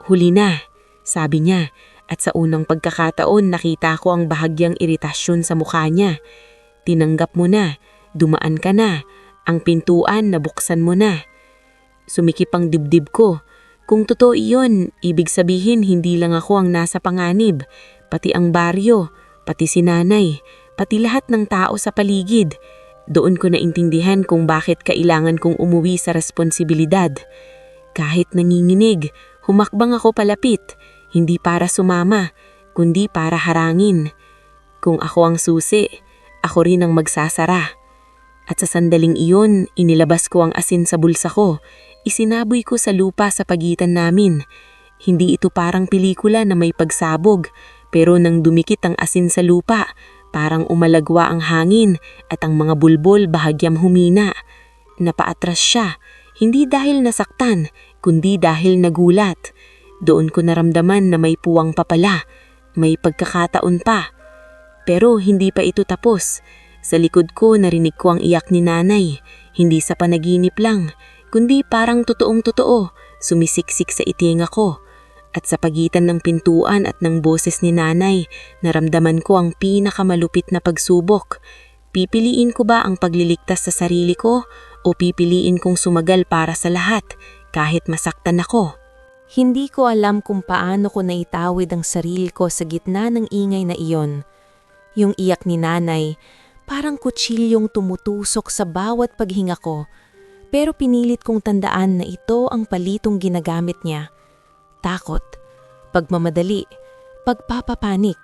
Huli na, sabi niya, at sa unang pagkakataon nakita ko ang bahagyang iritasyon sa mukha niya. Tinanggap mo na, dumaan ka na, ang pintuan nabuksan mo na. Sumikip ang dibdib ko. Kung totoo iyon, ibig sabihin hindi lang ako ang nasa panganib, pati ang baryo, pati si nanay, pati lahat ng tao sa paligid. Doon ko naintindihan kung bakit kailangan kong umuwi sa responsibilidad. Kahit nanginginig, humakbang ako palapit, hindi para sumama, kundi para harangin. Kung ako ang susi, ako rin ang magsasara. At sa sandaling iyon, inilabas ko ang asin sa bulsa ko. isinaboy ko sa lupa sa pagitan namin. Hindi ito parang pelikula na may pagsabog, pero nang dumikit ang asin sa lupa, parang umalagwa ang hangin at ang mga bulbol bahagyang humina. Napaatras siya, hindi dahil nasaktan, kundi dahil nagulat. Doon ko naramdaman na may puwang pa pala, may pagkakataon pa. Pero hindi pa ito tapos. Sa likod ko narinig ko ang iyak ni nanay, hindi sa panaginip lang, kundi parang totoong-totoo, sumisiksik sa itinga ko. At sa pagitan ng pintuan at ng boses ni nanay, naramdaman ko ang pinakamalupit na pagsubok. Pipiliin ko ba ang pagliligtas sa sarili ko o pipiliin kong sumagal para sa lahat kahit masaktan ako? Hindi ko alam kung paano ko naitawid ang sarili ko sa gitna ng ingay na iyon. Yung iyak ni nanay, parang kutsilyong tumutusok sa bawat paghinga ko, pero pinilit kong tandaan na ito ang palitong ginagamit niya. Takot, pagmamadali, pagpapapanik.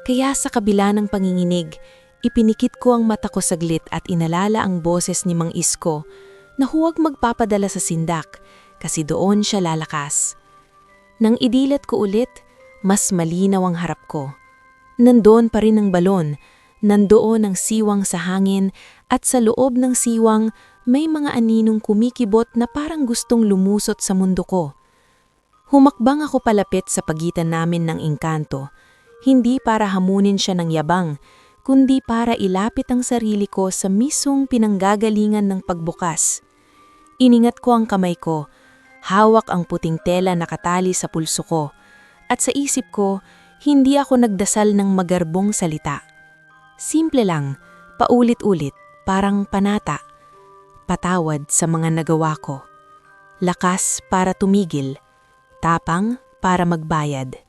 Kaya sa kabila ng panginginig, ipinikit ko ang mata ko saglit at inalala ang boses ni Mang Isko na huwag magpapadala sa sindak kasi doon siya lalakas. Nang idilat ko ulit, mas malinaw ang harap ko. Nandoon pa rin ang balon, nandoon ang siwang sa hangin at sa loob ng siwang may mga aninong kumikibot na parang gustong lumusot sa mundo ko. Humakbang ako palapit sa pagitan namin ng engkanto, hindi para hamunin siya ng yabang, kundi para ilapit ang sarili ko sa mismong pinanggagalingan ng pagbukas. Iningat ko ang kamay ko, hawak ang puting tela na nakatali sa pulso ko, at sa isip ko, hindi ako nagdasal ng magarbong salita. Simple lang, paulit-ulit, parang panata. Patawad sa mga nagawa ko. Lakas para tumigil. Tapang para magbayad.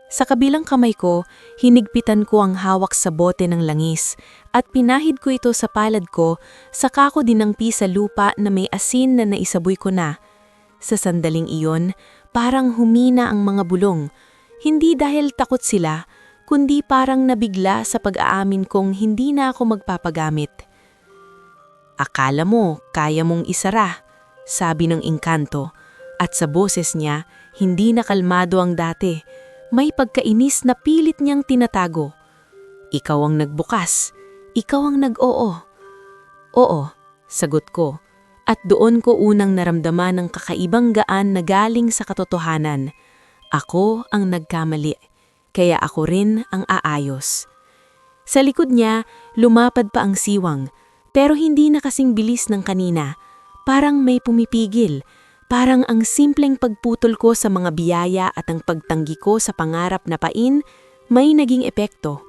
Sa kabilang kamay ko, hinigpitan ko ang hawak sa bote ng langis at pinahid ko ito sa palad ko, saka ko dinampi sa lupa na may asin na naisaboy ko na. Sa sandaling iyon, parang humina ang mga bulong, hindi dahil takot sila, kundi parang nabigla sa pag-aamin kong hindi na ako magpapagamit. Akala mo, kaya mong isara, sabi ng engkanto, at sa boses niya, hindi na kalmado ang dati. May pagkainis na pilit niyang tinatago. Ikaw ang nagbukas. Ikaw ang nag-oo. Oo, sagot ko. At doon ko unang naramdaman ang kakaibang gaan na galing sa katotohanan. Ako ang nagkamali. Kaya ako rin ang aayos. Sa likod niya, lumapad pa ang siwang. Pero hindi na kasing bilis ng kanina. Parang may pumipigil. Parang ang simpleng pagputol ko sa mga biyaya at ang pagtanggi ko sa pangarap na pain, may naging epekto.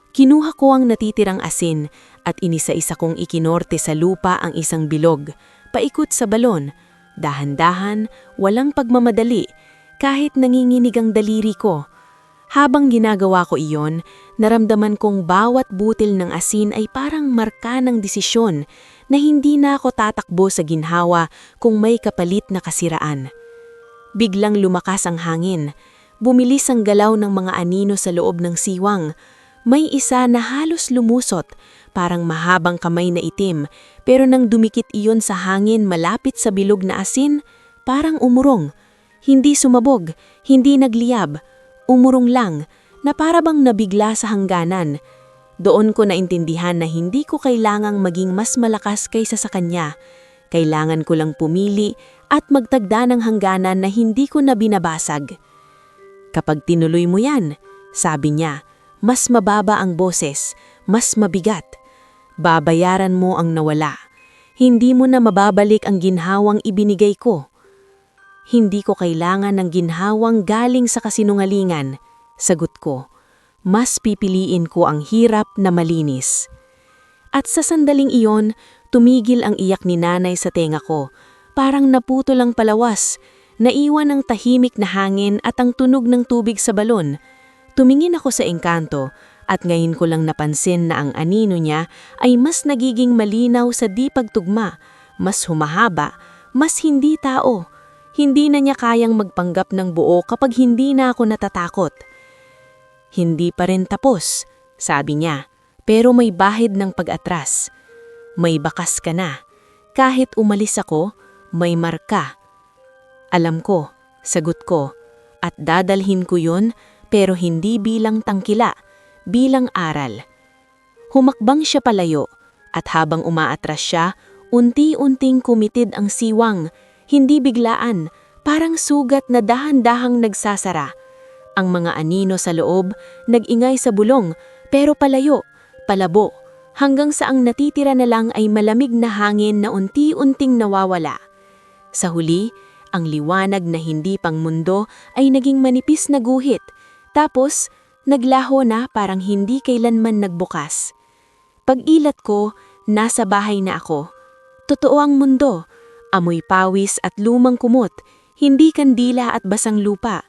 Kinuha ko ang natitirang asin at inisa-isa kong ikinorte sa lupa ang isang bilog, paikot sa balon, dahan-dahan, walang pagmamadali, kahit nanginginig ang daliri ko. Habang ginagawa ko iyon, naramdaman kong bawat butil ng asin ay parang marka ng desisyon na hindi na ako tatakbo sa ginhawa kung may kapalit na kasiraan. Biglang lumakas ang hangin, bumilis ang galaw ng mga anino sa loob ng siwang. May isa na halos lumusot, parang mahabang kamay na itim, pero nang dumikit iyon sa hangin malapit sa bilog na asin, parang umurong. Hindi sumabog, hindi nagliyab, umurong lang, na para bang nabigla sa hangganan. Doon ko naintindihan na hindi ko kailangang maging mas malakas kaysa sa kanya. Kailangan ko lang pumili at magtagda ng hangganan na hindi ko na binabasag. Kapag tinuloy mo yan, sabi niya, mas mababa ang boses, mas mabigat. Babayaran mo ang nawala. Hindi mo na mababalik ang ginhawang ibinigay ko. Hindi ko kailangan ng ginhawang galing sa kasinungalingan, sagot ko. Mas pipiliin ko ang hirap na malinis. At sa sandaling iyon, tumigil ang iyak ni nanay sa tenga ko. Parang naputol ang palawas, naiwan ang tahimik na hangin at ang tunog ng tubig sa balon. Tumingin ako sa engkanto at ngayon ko lang napansin na ang anino niya ay mas nagiging malinaw sa di pagtugma, mas humahaba, mas hindi tao. Hindi na niya kayang magpanggap ng buo kapag hindi na ako natatakot. Hindi pa rin tapos, sabi niya, pero may bahid ng pag-atras. May bakas ka na. Kahit umalis ako, May marka. Alam ko, sagot ko, at dadalhin ko yun pero hindi bilang tangkila, bilang aral. Humakbang siya palayo at habang umaatras siya, unti-unting kumitid ang siwang, hindi biglaan, parang sugat na dahan-dahang nagsasara. Ang mga anino sa loob, nag-ingay sa bulong, pero palayo, palabo, hanggang sa ang natitira na lang ay malamig na hangin na unti-unting nawawala. Sa huli, ang liwanag na hindi pang mundo ay naging manipis na guhit, tapos naglaho na parang hindi kailanman nagbukas. Pag-ilat ko, nasa bahay na ako. Totoo ang mundo, amoy pawis at lumang kumot, hindi kandila at basang lupa.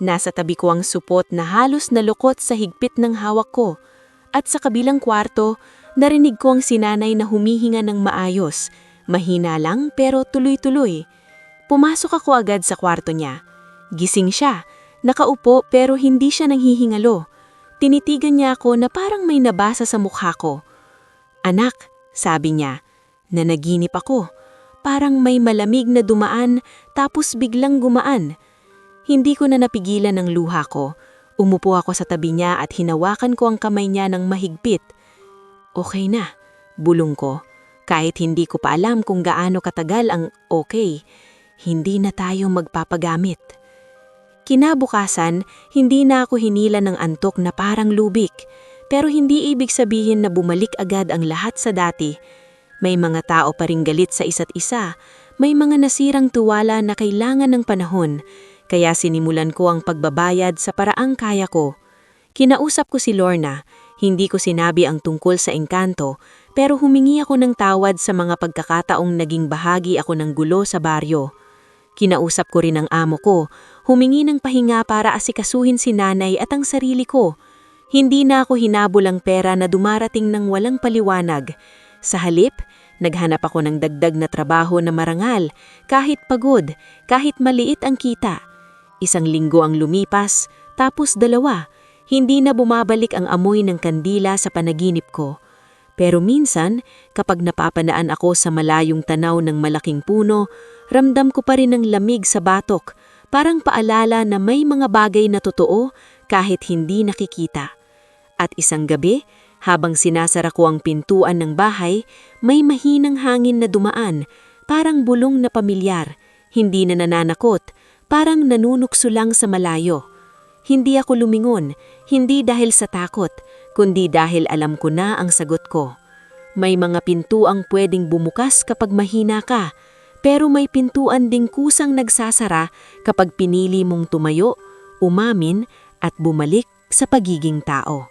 Nasa tabi ko ang supot na halos nalukot sa higpit ng hawak ko. At sa kabilang kwarto, narinig ko ang sinanay na humihinga ng maayos. Mahina lang pero tuloy-tuloy. Pumasok ako agad sa kwarto niya. Gising siya, nakaupo pero hindi siya nanghihingalo. Tinitigan niya ako na parang may nabasa sa mukha ko. "Anak," sabi niya, "nanaginip ako. Parang may malamig na dumaan tapos biglang gumaan." Hindi ko na napigilan ang luha ko. Umupo ako sa tabi niya at hinawakan ko ang kamay niya ng mahigpit. "Okay na," bulong ko. Kahit hindi ko pa alam kung gaano katagal ang okay, hindi na tayo magpapagamit. Kinabukasan, hindi na ako hinila ng antok na parang lubik. Pero hindi ibig sabihin na bumalik agad ang lahat sa dati. May mga tao pa ring galit sa isa't isa. May mga nasirang tuwala na kailangan ng panahon. Kaya sinimulan ko ang pagbabayad sa paraang kaya ko. Kinausap ko si Lorna, hindi ko sinabi ang tungkol sa engkanto, pero humingi ako ng tawad sa mga pagkakataong naging bahagi ako ng gulo sa baryo. Kinausap ko rin ang amo ko, humingi ng pahinga para asikasuhin si nanay at ang sarili ko. Hindi na ako hinabol ang pera na dumarating ng walang paliwanag. Sa halip, naghanap ako ng dagdag na trabaho na marangal, kahit pagod, kahit maliit ang kita. 1 linggo ang lumipas, tapos 2. Hindi na bumabalik ang amoy ng kandila sa panaginip ko. Pero minsan, kapag napapanaan ako sa malayong tanaw ng malaking puno, ramdam ko pa rin ang lamig sa batok, parang paalala na may mga bagay na totoo kahit hindi nakikita. At isang gabi, habang sinasara ko ang pintuan ng bahay, may mahinang hangin na dumaan, parang bulong na pamilyar, hindi na nananakot, parang nanunukso lang sa malayo. Hindi ako lumingon, hindi dahil sa takot, kundi dahil alam ko na ang sagot ko. May mga pintuang pwedeng bumukas kapag mahina ka, pero may pintuan ding kusang nagsasara kapag pinili mong tumayo, umamin at bumalik sa pagiging tao.